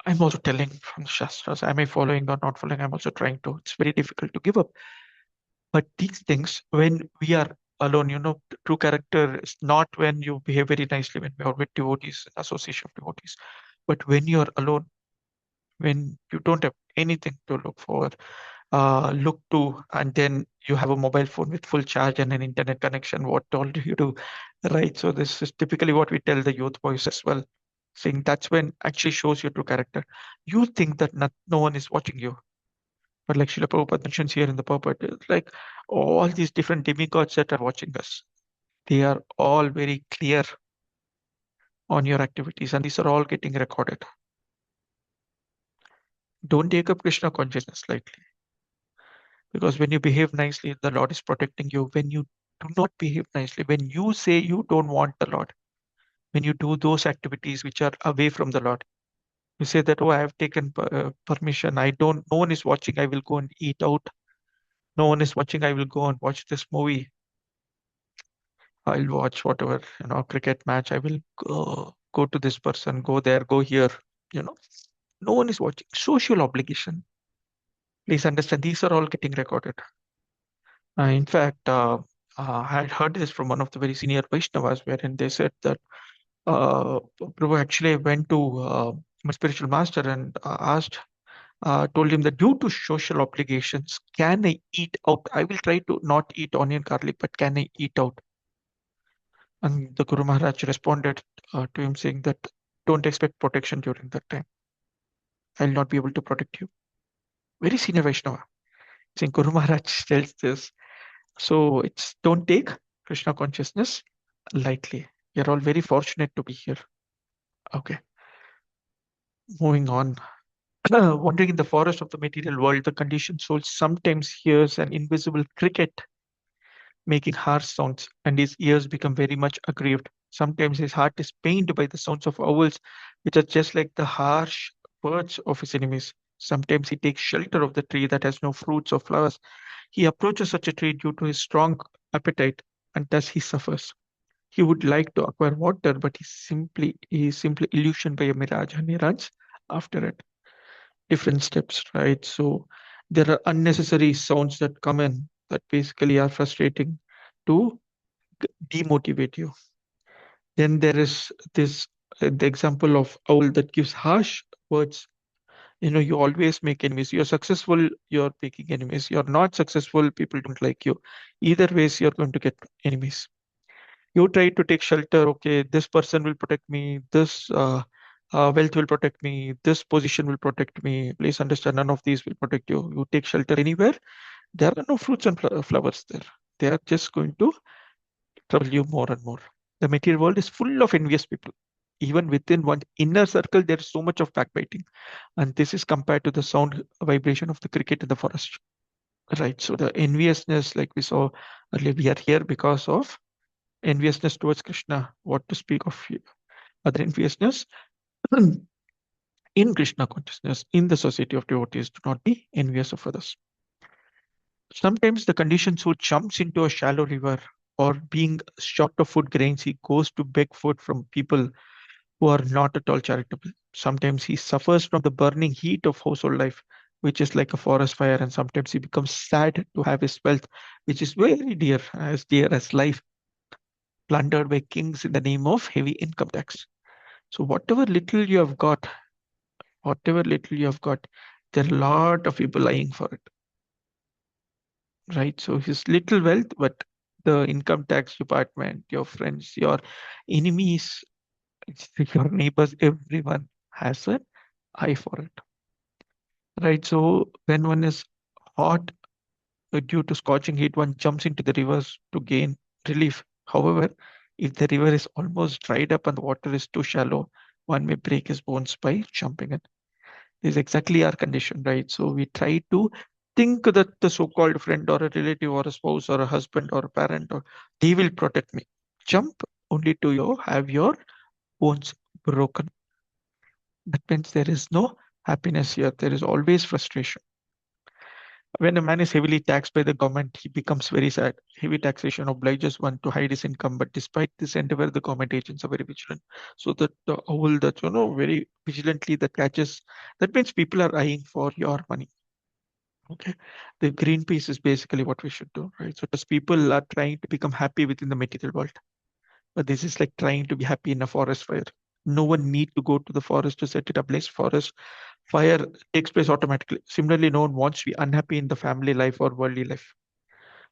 I'm also telling from the Shastras, am I following or not following? I'm also trying to. It's very difficult to give up. But these things, when we are alone, true character is not when you behave very nicely, when we are with devotees, association of devotees, but when you're alone, when you don't have anything to look to, and then you have a mobile phone with full charge and an internet connection, what all do you do, right? So this is typically what we tell the youth boys as well, saying that's when actually shows your true character. You think that no one is watching you, but like Srila Prabhupada mentions here in the purport, it's like all these different demigods that are watching us, they are all very clear on your activities, and these are all getting recorded. Don't take up Krishna consciousness lightly, because when you behave nicely, the Lord is protecting you. When you do not behave nicely, when you say you don't want the Lord, when you do those activities which are away from the Lord, you say that, oh, I have taken permission. I don't, no one is watching. I will go and eat out. No one is watching. I will go and watch this movie. I'll watch whatever, cricket match. I will go to this person, go there, go here. You know, no one is watching. Social obligation. Please understand, these are all getting recorded. In fact, I had heard this from one of the very senior Vaishnavas, wherein they said that Prabhu actually went to my spiritual master and told him that due to social obligations, can I eat out? I will try to not eat onion garlic, but can I eat out? And the Guru Maharaj responded to him saying that don't expect protection during that time. I'll not be able to protect you. Very senior Vaishnava. Saying Guru Maharaj tells this. So it's don't take Krishna consciousness lightly. You're all very fortunate to be here. Okay, moving on. Wandering in the forest of the material world, the conditioned soul sometimes hears an invisible cricket making harsh sounds, and his ears become very much aggrieved. Sometimes his heart is pained by the sounds of owls, which are just like the harsh words of his enemies. Sometimes he takes shelter of the tree that has no fruits or flowers. He approaches such a tree due to his strong appetite, and thus he suffers. He would like to acquire water, but he is simply illusioned by a mirage, and he runs after it. Different steps, right? So there are unnecessary sounds that come in that basically are frustrating to demotivate you. Then there is this the example of owl that gives harsh words. You always make enemies. You're successful, you're making enemies. You're not successful, people don't like you. Either ways, you're going to get enemies. You try to take shelter. Okay, this person will protect me. This wealth will protect me. This position will protect me. Please understand, none of these will protect you. You take shelter anywhere. There are no fruits and flowers there. They are just going to trouble you more and more. The material world is full of envious people. Even within one inner circle, there is so much of backbiting. And this is compared to the sound vibration of the cricket in the forest. Right. So the enviousness, like we saw earlier, we are here because of enviousness towards Krishna. What to speak of other enviousness? In Krishna consciousness, in the society of devotees, do not be envious of others. Sometimes the condition so jumps into a shallow river, or being short of food grains, he goes to beg food from people who are not at all charitable. Sometimes he suffers from the burning heat of household life, which is like a forest fire, and sometimes he becomes sad to have his wealth, which is very dear as life, plundered by kings in the name of heavy income tax. So whatever little you have got, there are a lot of people lying for it, right? So his little wealth, but the income tax department, your friends, your enemies, your neighbors, everyone has an eye for it, right? So when one is hot due to scorching heat, one jumps into the rivers to gain relief. However, if the river is almost dried up and the water is too shallow, one may break his bones by jumping in. This is exactly our condition, right? So we try to think that the so-called friend or a relative or a spouse or a husband or a parent or they will protect me. Jump only to have your bones broken. That means there is no happiness here. There is always frustration. When a man is heavily taxed by the government, he becomes very sad. Heavy taxation obliges one to hide his income, but despite this endeavor, the government agents are very vigilant. So that the owl that very vigilantly that catches, that means people are eyeing for your money. Okay, the green piece is basically what we should do, right? So as people are trying to become happy within the material world, but this is like trying to be happy in a forest fire. No one need to go to the forest to set it ablaze. Forest fire takes place automatically. Similarly, no one wants to be unhappy in the family life or worldly life.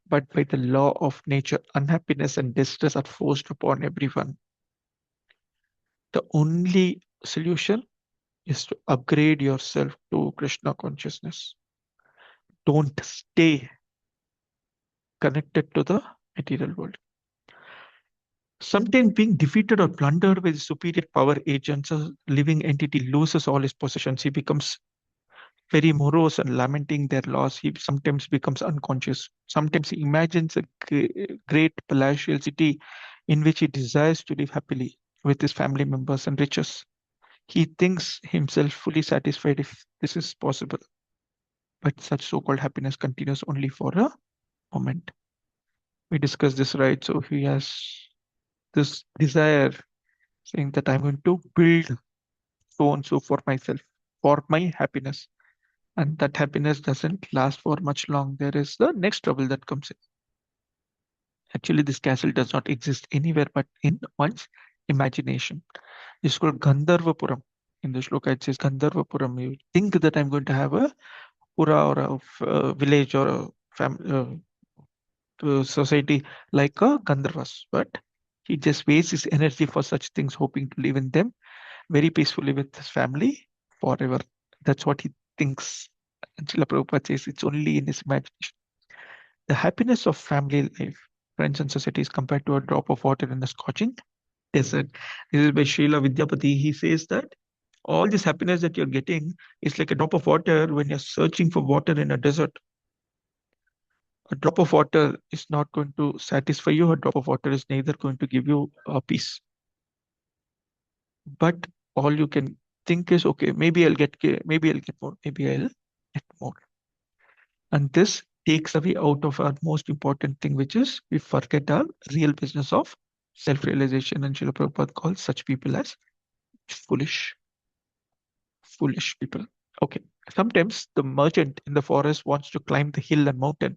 But by the law of nature, unhappiness and distress are forced upon everyone. The only solution is to upgrade yourself to Krishna consciousness. Don't stay connected to the material world. Sometimes being defeated or plundered by the superior power agents, a living entity loses all his possessions. He becomes very morose and lamenting their loss. He sometimes becomes unconscious. Sometimes he imagines a great palatial city in which he desires to live happily with his family members and riches. He thinks himself fully satisfied if this is possible. But such so called happiness continues only for a moment. We discussed this, right? So he has this desire saying that I'm going to build so and so for myself, for my happiness. And that happiness doesn't last for much long. There is the next trouble that comes in. Actually, this castle does not exist anywhere but in one's imagination. It's called Gandharvapuram. In the shloka, it says Gandharvapuram. You think that I'm going to have a pura or a village or a society like a Gandharvas, but he just wastes his energy for such things, hoping to live in them very peacefully with his family forever. That's what he thinks. And Srila Prabhupada says it's only in his imagination. The happiness of family life, friends, and society is compared to a drop of water in a scorching desert. This is by Srila Vidyapati. He says that all this happiness that you're getting is like a drop of water when you're searching for water in a desert. A drop of water is not going to satisfy you. A drop of water is neither going to give you peace. But all you can think is, okay, maybe I'll get more, maybe I'll get more. And this takes away out of our most important thing, which is we forget our real business of self-realization. And Srila Prabhupada calls such people as foolish, foolish people. Okay. Sometimes the merchant in the forest wants to climb the hill and mountain,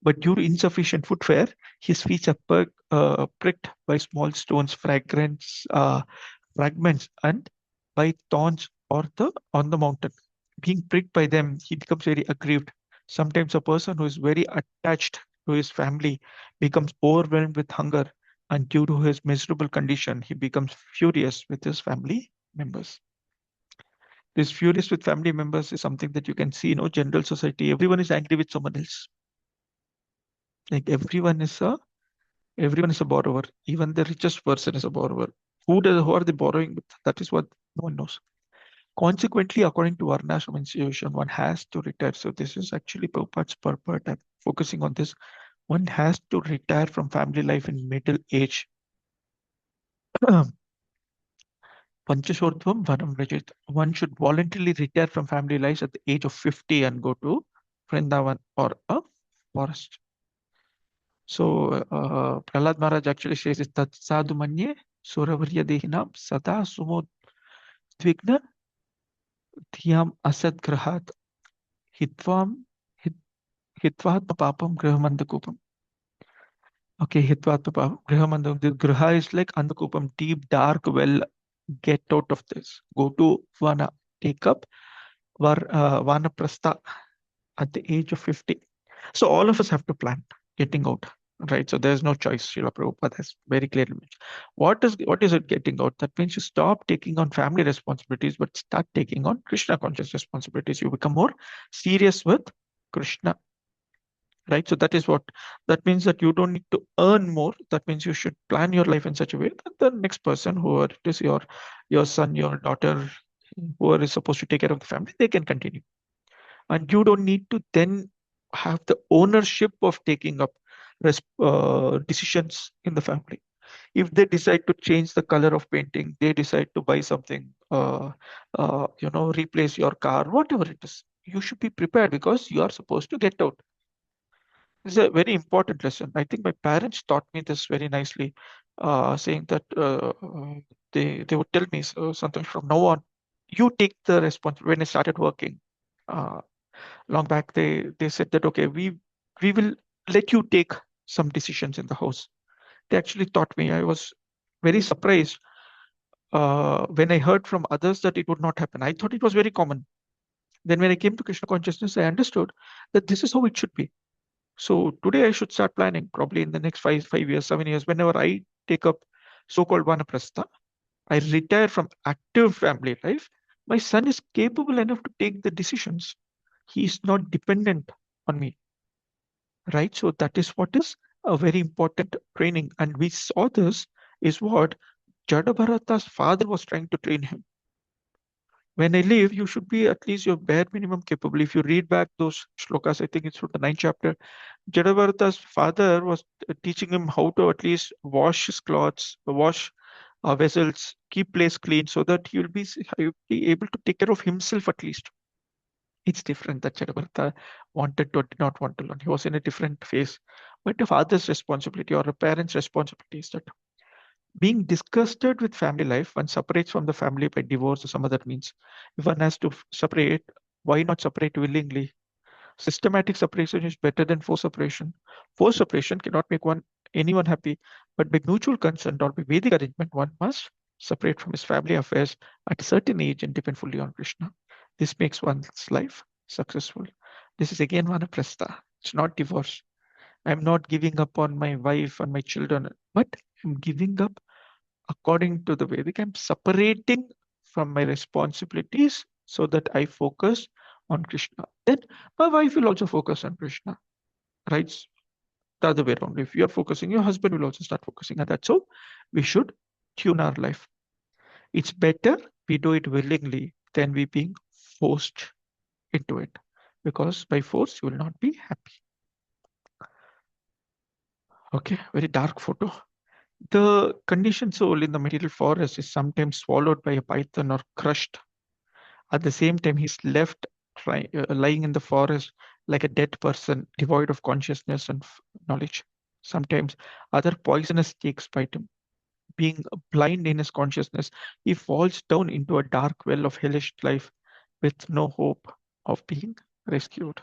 but due to insufficient footwear, his feet are pricked by small stones, fragments, and by thorns or the on the mountain. Being pricked by them, he becomes very aggrieved. Sometimes a person who is very attached to his family becomes overwhelmed with hunger, and due to his miserable condition, he becomes furious with his family members. This furious with family members is something that you can see in general society. Everyone is angry with someone else. Like everyone is a borrower. Even the richest person is a borrower. Who are they borrowing with? That is what no one knows. Consequently, according to Varnashram institution, one has to retire. So this is actually Prabhupada's purport. I'm focusing on this. One has to retire from family life in middle age. Panchashortvam Vanam Rajit. One should voluntarily retire from family life at the age of 50 and go to Vrindavan or a forest. So Prahlad Maharaj actually says is that sadhu manye Soravarya Dehinam Sada Sumo Dvigna Dhyam Asad Grahat Hitvam Hit, Hitvat Papam Grahamandakupam. Okay, Hitvat Papam Grahamandakupam. The Graha is like Andakupam, deep, dark well. Get out of this. Go to Vana. Take up Vanaprastha at the age of 50. So all of us have to plan getting out, right? So there's no choice. Srila Prabhupada has very clearly mentioned. What is it getting out? That means you stop taking on family responsibilities, but start taking on Krishna conscious responsibilities. You become more serious with Krishna, right? So that is what that means, that you don't need to earn more. That means you should plan your life in such a way that the next person, whoever it is, your son, your daughter, whoever is supposed to take care of the family, they can continue, and you don't need to then have the ownership of taking up decisions in the family. If they decide to change the color of painting, they decide to buy something, replace your car, whatever it is, you should be prepared, because you are supposed to get out. This is a very important lesson. I think my parents taught me this very nicely, saying that they would tell me, so something from now on, you take the responsibility. When I started working, uh, long back, they said that, okay, we will let you take some decisions in the house. They actually taught me. I was very surprised when I heard from others that it would not happen. I thought it was very common. Then when I came to Krishna consciousness, I understood that this is how it should be. So today I should start planning, probably in the next 5 years, 7 years, whenever I take up so-called vanaprastha, I retire from active family life, my son is capable enough to take the decisions. He is not dependent on me, right? So that is what is a very important training. And we saw this is what Jadabharata's father was trying to train him. When I leave, you should be at least your bare minimum capable. If you read back those shlokas, I think it's from the ninth chapter, Jadabharata's father was teaching him how to at least wash his clothes, wash vessels, keep place clean, so that he'll be able to take care of himself at least. It's different that Jadabharata wanted to or did not want to learn. He was in a different phase. But a father's responsibility or a parent's responsibility is that being disgusted with family life, one separates from the family by divorce or some other means. If one has to separate, why not separate willingly? Systematic separation is better than forced separation. Forced separation cannot make anyone happy, but by mutual consent or by Vedic arrangement, one must separate from his family affairs at a certain age and depend fully on Krishna. This makes one's life successful. This is again vanaprastha. It's not divorce. I'm not giving up on my wife and my children, but I'm giving up according to the Vedic. I'm separating from my responsibilities so that I focus on Krishna. Then my wife will also focus on Krishna, right? The other way around. If you're focusing, your husband will also start focusing. And that's how we should tune our life. It's better we do it willingly than we being forced into it. Because by force, you will not be happy. Okay, very dark photo. The conditioned soul in the material forest is sometimes swallowed by a python or crushed. At the same time, he's left lying in the forest like a dead person, devoid of consciousness and knowledge. Sometimes other poisonous snakes bite him. Being blind in his consciousness, he falls down into a dark well of hellish life with no hope of being rescued.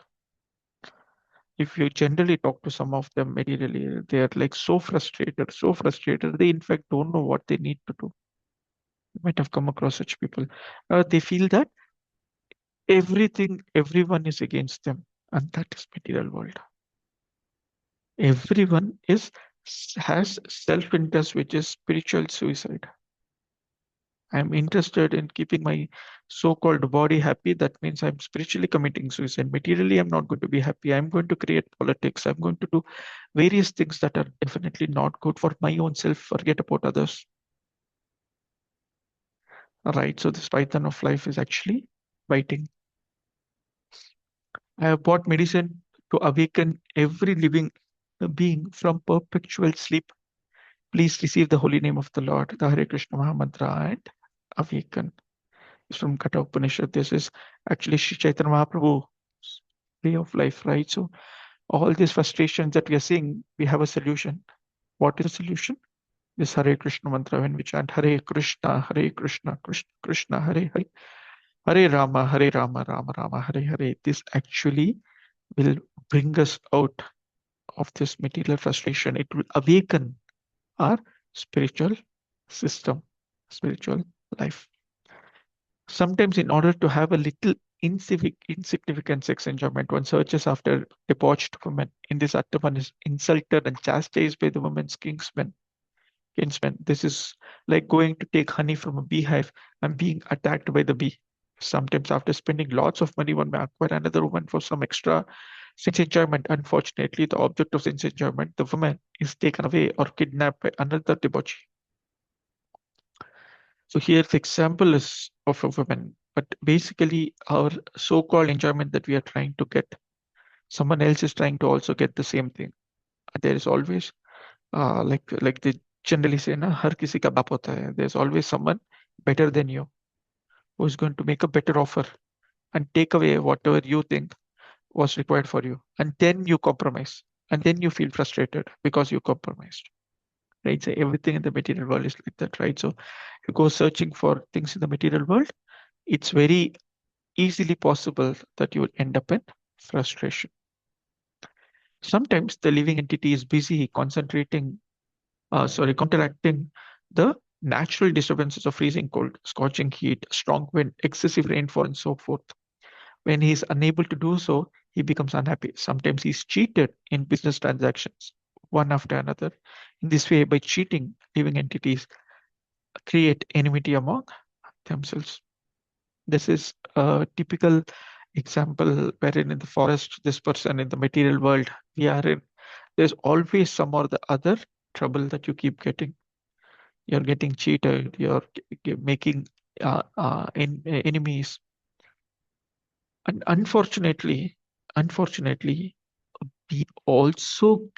If you generally talk to some of them materially, they are like so frustrated, they in fact don't know what they need to do. You might have come across such people. They feel that everyone is against them, and that is material world. Everyone has self-interest, which is spiritual suicide. I'm interested in keeping my so-called body happy. That means I'm spiritually committing suicide. Materially, I'm not going to be happy. I'm going to create politics. I'm going to do various things that are definitely not good for my own self. Forget about others. All right. So this python of life is actually biting. I have bought medicine to awaken every living being from perpetual sleep. Please receive the holy name of the Lord, the Hare Krishna Mahamantra, and awaken. It's from Katha Upanishad. This is actually Sri Chaitanya Mahaprabhu's way of life, right? So all these frustrations that we are seeing, we have a solution. What is the solution? this Hare Krishna mantra, when we chant Hare Krishna, Krishna Krishna, Hare Hare, Hare Rama, Rama Rama, Hare Hare, this actually will bring us out of this material frustration. It will awaken our spiritual system, spiritual life. Sometimes, in order to have a little insignificant sex enjoyment, one searches after debauched women. In this act, one is insulted and chastised by the woman's kinsmen. This is like going to take honey from a beehive and being attacked by the bee. Sometimes, after spending lots of money, one may acquire another woman for some extra sense enjoyment. Unfortunately, the object of sense enjoyment, the woman, is taken away or kidnapped by another debauchee. So here the example is of a woman, but basically our so-called enjoyment that we are trying to get, someone else is trying to also get the same thing. There is always, like they generally say, na, har kisi ka baap hota hai. There's always someone better than you who is going to make a better offer and take away whatever you think was required for you. And then you compromise. And then you feel frustrated because you compromised. Right? So everything in the material world is like that, right? So you go searching for things in the material world, it's very easily possible that you will end up in frustration. Sometimes the living entity is busy counteracting the natural disturbances of freezing cold, scorching heat, strong wind, excessive rainfall, and so forth. When he is unable to do so, he becomes unhappy. Sometimes he's cheated in business transactions, one after another. In this way, by cheating, living entities create enmity among themselves. This is a typical example wherein in the forest, this person, in the material world we are in, there's always some or the other trouble that you keep getting. You're getting cheated, you're making enemies. And unfortunately, we also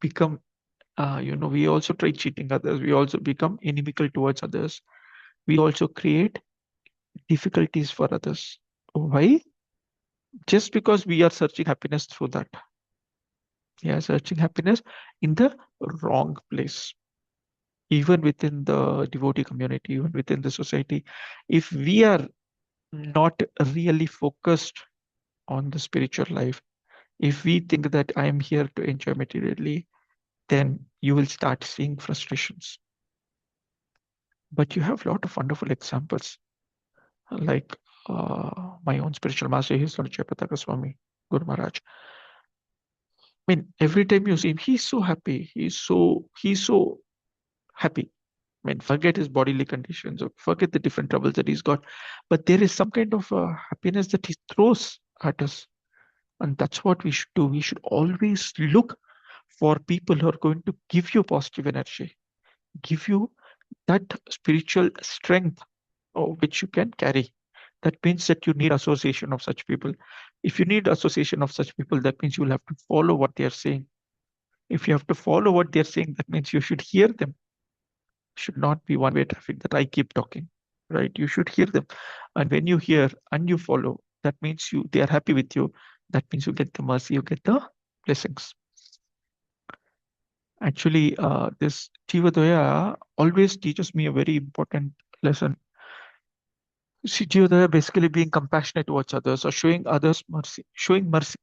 become, we also try cheating others. We also become inimical towards others. We also create difficulties for others. Why? Just because we are searching happiness through that. We are searching happiness in the wrong place. Even within the devotee community, even within the society, if we are not really focused on the spiritual life, if we think that I am here to enjoy materially, then you will start seeing frustrations. But you have a lot of wonderful examples, like my own spiritual master, his Lord Jayapataka Swami, Guru Maharaj. I mean, every time you see him, he's so happy. He's so happy. I mean, forget his bodily conditions or forget the different troubles that he's got. But there is some kind of happiness that he throws at us. And that's what we should do. We should always look for people who are going to give you positive energy, give you that spiritual strength which you can carry. That means that you need association of such people. If you need association of such people, that means you will have to follow what they are saying. If you have to follow what they're saying, that means you should hear them. Should not be one-way traffic that I keep talking, right? You should hear them. And when you hear and you follow, that means they are happy with you. That means you get the mercy, you get the blessings. Actually, this Jivadoya always teaches me a very important lesson. See, Jivadoya basically being compassionate towards others or showing others mercy, showing mercy.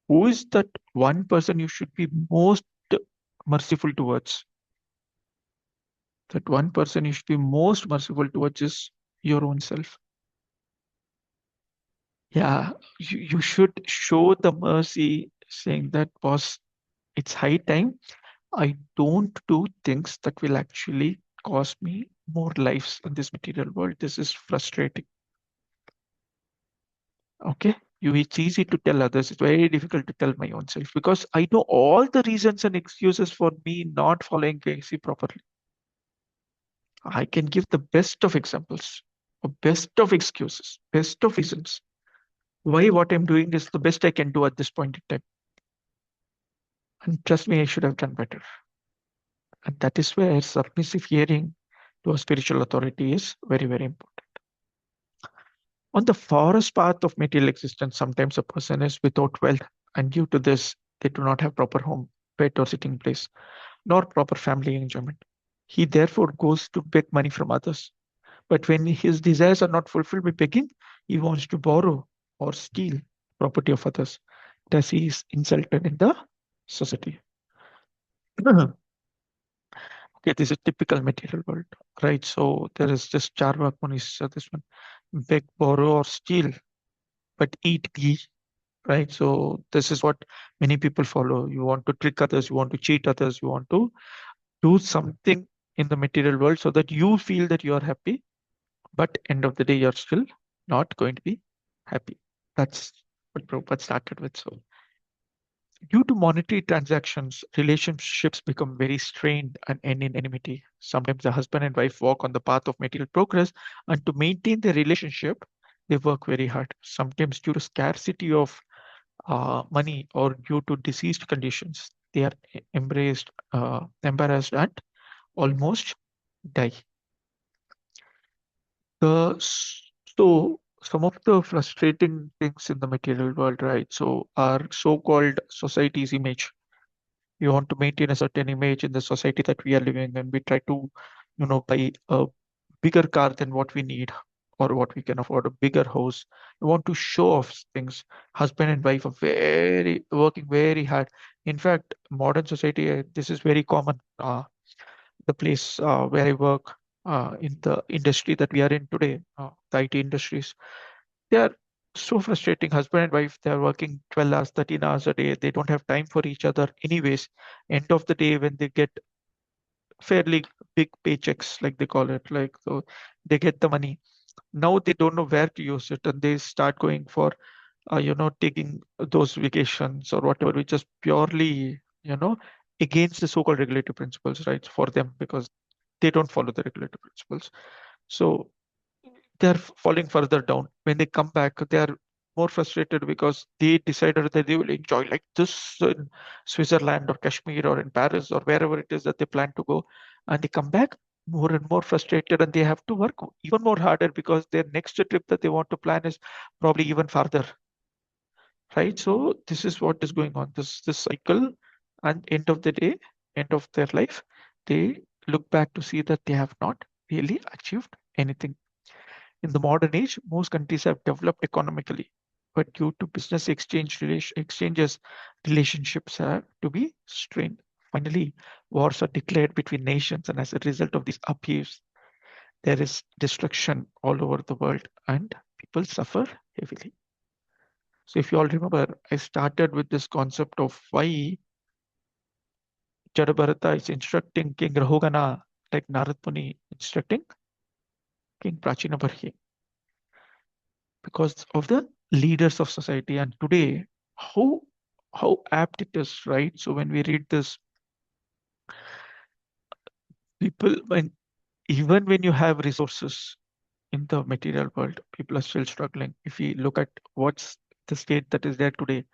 Who is that one person you should be most merciful towards? That one person you should be most merciful towards is your own self. Yeah, you should show the mercy saying that, boss, it's high time. I don't do things that will actually cost me more lives in this material world. This is frustrating. Okay. It's easy to tell others. It's very difficult to tell my own self because I know all the reasons and excuses for me not following KC properly. I can give the best of examples, or best of excuses, best of reasons why what I'm doing is the best I can do at this point in time. And trust me, I should have done better. And that is where submissive hearing to a spiritual authority is very, very important. On the forest path of material existence, sometimes a person is without wealth, and due to this, they do not have proper home, bed, or sitting place, nor proper family enjoyment. He therefore goes to beg money from others. But when his desires are not fulfilled by begging, he wants to borrow or steal property of others. Thus, he is insulted in the society. Okay, this is typical material world, right? So there is this Charvak Munis, this one, beg, borrow, or steal, but eat ghee, right? So this is what many people follow. You want to trick others, you want to cheat others, you want to do something in the material world so that you feel that you are happy, but end of the day, you're still not going to be happy. That's what Prabhupada started with. So due to monetary transactions, relationships become very strained and end in enmity. Sometimes the husband and wife walk on the path of material progress, and to maintain their relationship, they work very hard. Sometimes due to scarcity of money or due to diseased conditions, they are embarrassed, and almost die. The so some of the frustrating things in the material world, right? So our so-called society's image. We want to maintain a certain image in the society that we are living in. We try to, buy a bigger car than what we need or what we can afford, a bigger house. We want to show off things. Husband and wife are very working very hard. In fact, modern society, this is very common. The place where I work, in the industry that we are in today, the IT industries, they are so frustrating. Husband and wife, they are working 12 hours, 13 hours a day. They don't have time for each other anyways. End of the day, when they get fairly big paychecks, like they call it, like, so they get the money. Now they don't know where to use it, and they start going for, taking those vacations or whatever, which is purely, against the so-called regulatory principles, right? For them, because they don't follow the regulatory principles. So they're falling further down. When they come back, they are more frustrated because they decided that they will enjoy like this in Switzerland or Kashmir or in Paris or wherever it is that they plan to go. And they come back more and more frustrated, and they have to work even more harder because their next trip that they want to plan is probably even farther, right? So this is what is going on. This cycle, and end of the day, end of their life, they look back to see that they have not really achieved anything. In the modern age, most countries have developed economically, but due to business exchanges, relationships have to be strained. Finally, wars are declared between nations, and as a result of these upheavals, there is destruction all over the world, and people suffer heavily. So, if you all remember, I started with this concept of why Jadabharata is instructing King Rahugana, like Narad Muni instructing King Prachinabarhi, because of the leaders of society. And today, how how apt it is, right? So when we read this, people, when even when you have resources in the material world, people are still struggling. If we look at what's the state that is there today,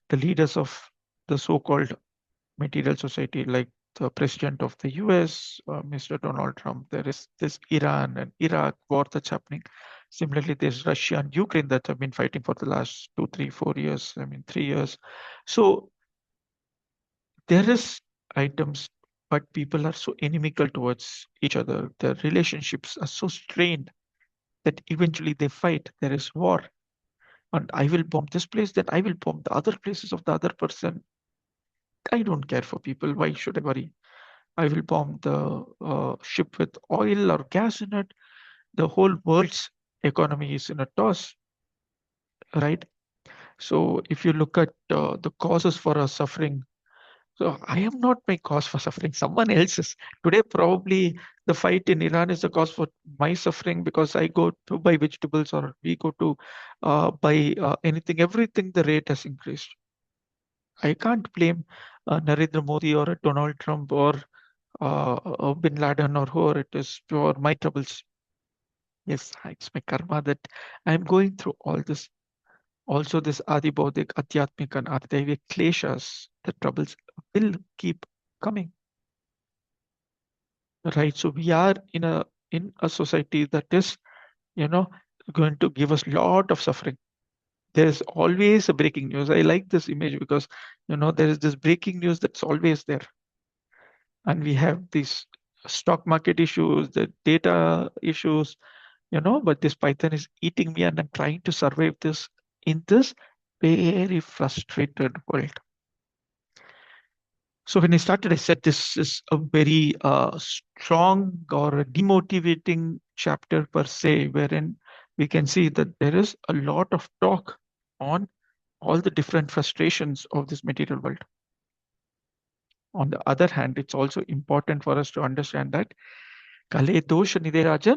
the leaders of the so-called material society, like the president of the US, Mr. Donald Trump, there is this Iran and Iraq war that's happening. Similarly, there's Russia and Ukraine that have been fighting for the last 2, 3, 4 years. I mean, 3 years. So there is items, but people are so inimical towards each other. Their relationships are so strained that eventually they fight. There is war, and I will bomb this place, then I will bomb the other places of the other person. I don't care for people. Why should I worry? I will bomb the ship with oil or gas in it. The whole world's economy is in a toss, right? So if you look at the causes for our suffering, so I am not my cause for suffering. Someone else is. Today, probably the fight in Iran is the cause for my suffering because I go to buy vegetables or we go to buy anything. Everything, the rate has increased. I can't blame Narendra Modi or Donald Trump or Bin Laden or whoever it is for my troubles. Yes, it's my karma that I'm going through all this. Also, this Adibodhik, Adhyatmik, and Adhyayvik kleshas, the troubles will keep coming. Right. So we are in a society that is, you know, going to give us lot of suffering. There's always a breaking news. I like this image because, there is this breaking news that's always there. And we have these stock market issues, the data issues, but this Python is eating me and I'm trying to survive this in this very frustrated world. So when I started, I said this is a very strong or a demotivating chapter per se, wherein we can see that there is a lot of talk on all the different frustrations of this material world. On the other hand, it's also important for us to understand that Kale dosha niderajan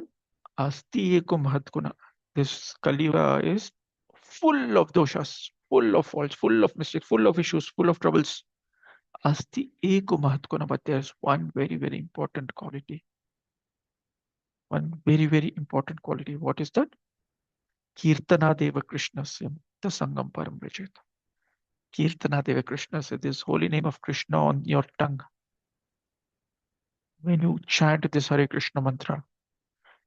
asti eko mahadguna. This Kali Yuga is full of doshas, full of faults, full of mistakes, full of issues, full of troubles. Asti eko mahadguna, but there's one very, very important quality. One very, very important quality. What is that? Kirtana Deva Krishnasya the Sangam Param Vrajeta. Kirtana Deva Krishnasya, this holy name of Krishna on your tongue. When you chant this Hare Krishna mantra,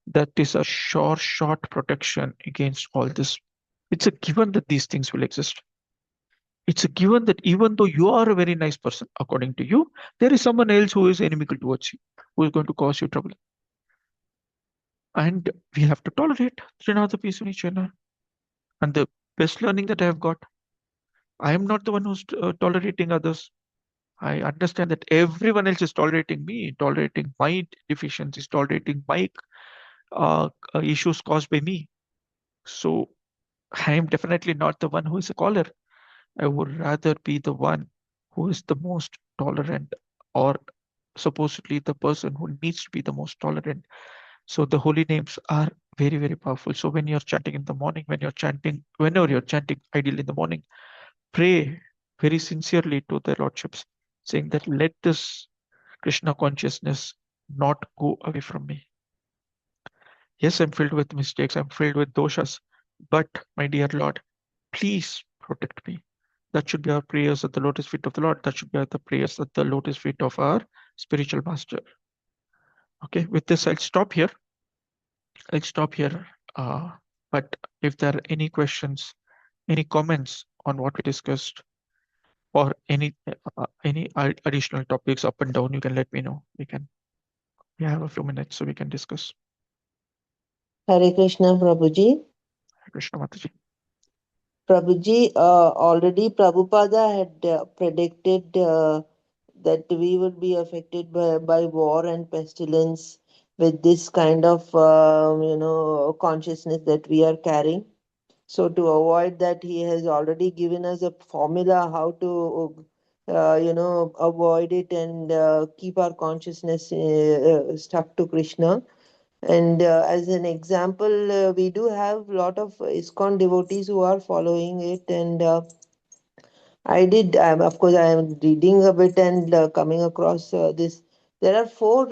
that is a sure shot protection against all this. It's a given that these things will exist. It's a given that even though you are a very nice person, according to you, there is someone else who is inimical towards you, who is going to cause you trouble. And we have to tolerate Trinada peace in each other. And the best learning that I have got, I am not the one who's tolerating others. I understand that everyone else is tolerating me, tolerating my deficiencies, tolerating my issues caused by me. So I am definitely not the one who is a caller. I would rather be the one who is the most tolerant, or supposedly the person who needs to be the most tolerant. So the holy names are very, very powerful. So when you're chanting in the morning, whenever you're chanting, ideally in the morning, pray very sincerely to the Lordships, saying that let this Krishna consciousness not go away from me. Yes, I'm filled with mistakes, I'm filled with doshas, but my dear Lord, please protect me. That should be our prayers at the lotus feet of the Lord. That should be the prayers at the lotus feet of our spiritual master. Okay, with this, I'll stop here. Uh, but if there are any questions, any comments on what we discussed, or any additional topics up and down, you can let me know. We have a few minutes so we can discuss. Hare Krishna, Prabhuji. Hare Krishna Mataji. Prabhuji, already Prabhupada had predicted that we would be affected by war and pestilence with this kind of, consciousness that we are carrying. So to avoid that, he has already given us a formula how to, avoid it and keep our consciousness stuck to Krishna. And as an example, we do have a lot of ISKCON devotees who are following it. And of course, I am reading a bit and coming across this. There are four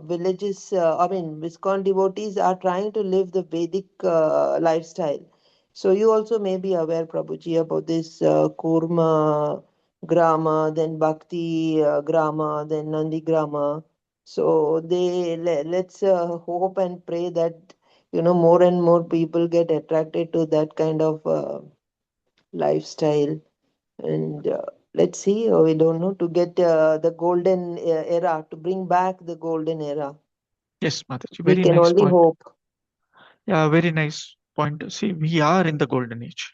villages, ISKCON devotees are trying to live the Vedic lifestyle. So you also may be aware, Prabhuji, about this Kurma Grama, then Bhakti Grama, then Nandi Grama. So let's hope and pray that more and more people get attracted to that kind of lifestyle. And let's see, we don't know, to get the golden era, to bring back the golden era. Yes, Mataji, We very can nice only point. hope. Yeah, very nice point. See, we are in the golden age.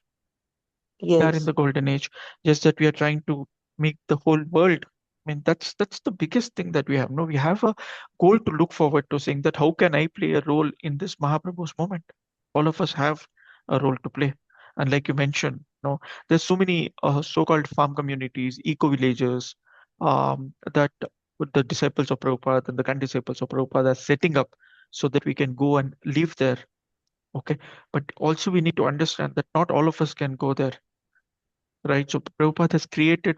We are in Yes, the golden age. Just that we are trying to make the whole world. I mean, that's the biggest thing that we have. No, we have a goal to look forward to, saying that how can I play a role in this Mahaprabhu's moment? All of us have a role to play. And like you mentioned, there's so many so-called farm communities, eco-villages, that the disciples of Prabhupada and the disciples of Prabhupada are setting up so that we can go and live there. Okay. But also we need to understand that not all of us can go there, right? So Prabhupada has created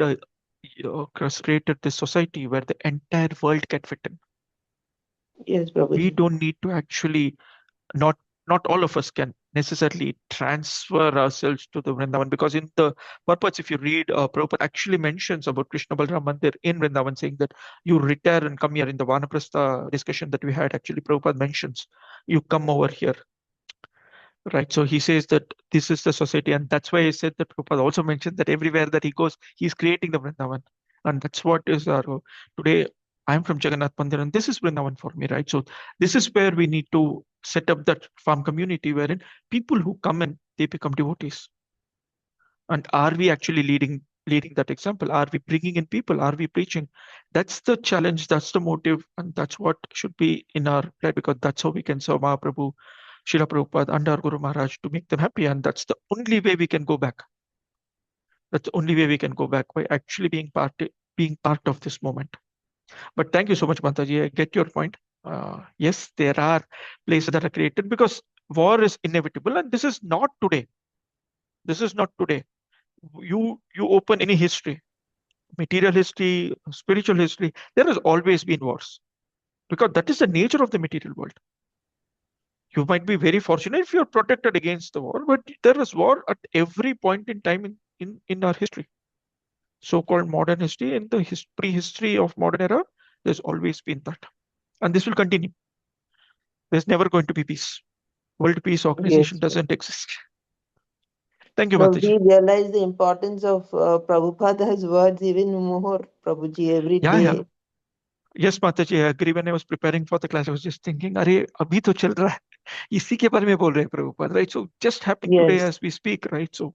this society where the entire world can fit in. yes, We Prabhuji. don't need to actually, not not all of us can necessarily transfer ourselves to the Vrindavan, because in the purpose, if you read, Prabhupada actually mentions about Krishna Balram Mandir in Vrindavan, saying that you retire and come here. In the Vanaprastha discussion that we had, actually Prabhupada mentions you come over here. Right. So he says that this is the society, and that's why I said that Prabhupada also mentioned that everywhere that he goes, he's creating the Vrindavan. And that's what is our today. I'm from Jagannath Mandir, and this is Vrindavan for me, right? So this is where we need to set up that farm community wherein people who come in, they become devotees. And are we actually leading that example? Are we bringing in people? Are we preaching? That's the challenge. That's the motive, and that's what should be in our life, because that's how we can serve Mahaprabhu, Srila Prabhupada, and our Guru Maharaj to make them happy. And that's the only way we can go back. That's the only way we can go back, by actually being part of this moment. But thank you so much, Mataji. I get your point. Yes, there are places that are created because war is inevitable, and this is not today. This is not today. You open any history, material history, spiritual history, there has always been wars, because that is the nature of the material world. You might be very fortunate if you're protected against the war, but there is war at every point in time in our history. So-called modern history, in the prehistory of modern era, there's always been that. And this will continue. There's never going to be peace. World Peace Organization Yes. doesn't exist. Thank you, Now Mataji. we realize the importance of Prabhupada's words even more, Prabhuji, every Yeah, yeah. day. Yes, Mataji, I agree. When I was preparing for the class, I was just thinking, अरे अभी तो चल रहा है, इसी के बारे में बोल रहे हैं Prabhupada, right? So just happening today Yes, as we speak, right? So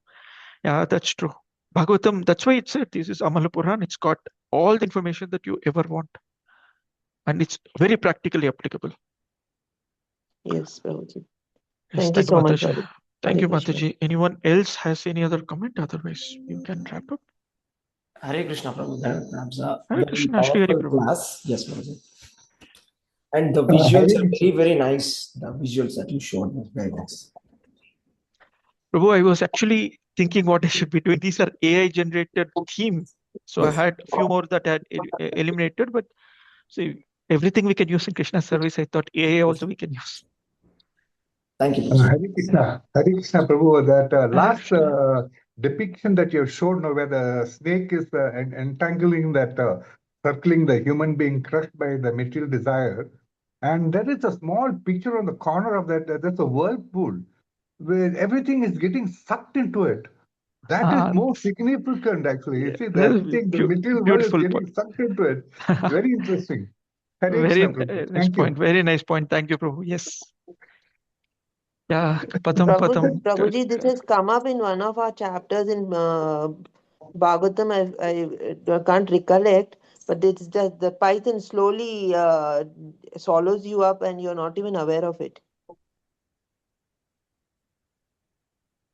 yeah, that's true. Bhagavatam, that's why it said this is Amala Puran. It's got all the information that you ever want, and it's very practically applicable. yes, Prabhuji. Yes, Thank you thank you, so much, Mataji. Prabhuji. Thank Hare you, Krishna. Mataji. Anyone else has any other comment? Otherwise, you can wrap up. Hare Krishna, Prabhu. That was a Hare very Krishna, Shri Hari powerful Prabhu. class. Yes, Prabhu. And the visuals Hare are Krishna. very, very nice. The visuals that you showed was very nice. Prabhu, I was actually thinking what I should be doing. These are AI generated theme. So I Yes. had a few more that I had eliminated, but see, everything we can use in Krishna service, I thought AI also we can use. Thank you, Prabhu. Hare Krishna, Prabhu. That Hare last Krishna. depiction that you showed now, where the snake is entangling that, circling the human being crushed by the material desire, and there is a small picture on the corner of that. That's a whirlpool where everything is getting sucked into it. That is more significant, actually. You see, That is everything, the material world is beautiful getting point. sucked into it. It's very interesting. Hare Very Krishna, Prabhu. nice Thank you. point. Very nice point. Thank you, Prabhu. Yes. Yeah. Padam, padam. Prabhuji, this has come up in one of our chapters in Bhagavatam. I can't recollect, but it's just the python slowly swallows you up and you're not even aware of it.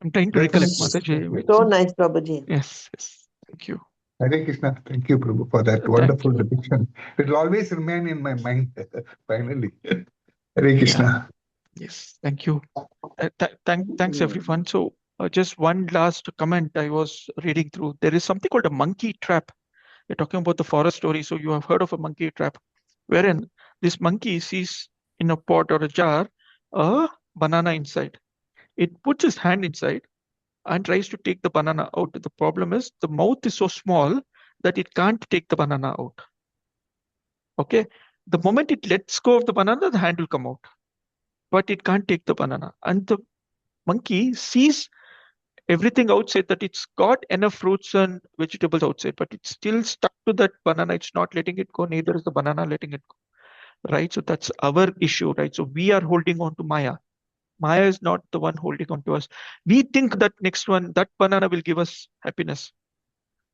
I'm trying to That's recollect, nice. Mataji. So nice, Prabhuji. Yes, yes. Thank you. Hare Krishna. Thank you, Prabhu, for that Thank wonderful you. depiction. It will always remain in my mind, finally. Hare Yeah. Krishna. Yes. Thank you. Thanks, everyone. So, just one last comment I was reading through. There is something called a monkey trap. We're talking about the forest story. So, you have heard of a monkey trap, wherein this monkey sees in a pot or a jar a banana inside. It puts his hand inside and tries to take the banana out. The problem is the mouth is so small that it can't take the banana out. Okay. The moment it lets go of the banana, the hand will come out, but it can't take the banana. And the monkey sees everything outside, that it's got enough fruits and vegetables outside, but it's still stuck to that banana. It's not letting it go. Neither is the banana letting it go. Right. So that's our issue. Right. So we are holding on to Maya. Maya is not the one holding on to us. We think that next one, that banana will give us happiness.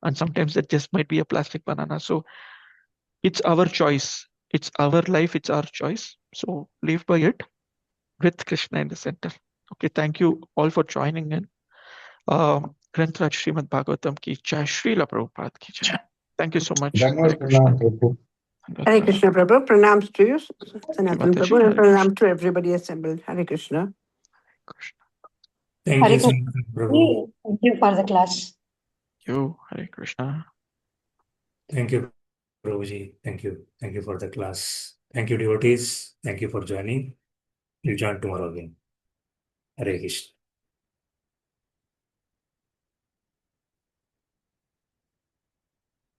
And sometimes that just might be a plastic banana. So it's our choice. It's our life. It's our choice. So live by it with Krishna in the center. Okay. Thank you all for joining in. Granth Raj Srimad Bhagavatam ki jai, Srila Prabhupada ki jai. Thank you so much. Hare Krishna. Prabhu. Hare Krishna, Prabhu. Pranams to you, Sanatan Mataji. Prabhu, and Hare Krishna. pranam to everybody assembled. Hare Krishna. Krishna. Thank Hare you, Krishna. Sanatan Prabhu. Thank you for the class. You. Hare Krishna. Thank you, Prabhuji. Thank you. Thank you for the class. Thank you, devotees. Thank you for joining. We'll join tomorrow again. Hare Krishna.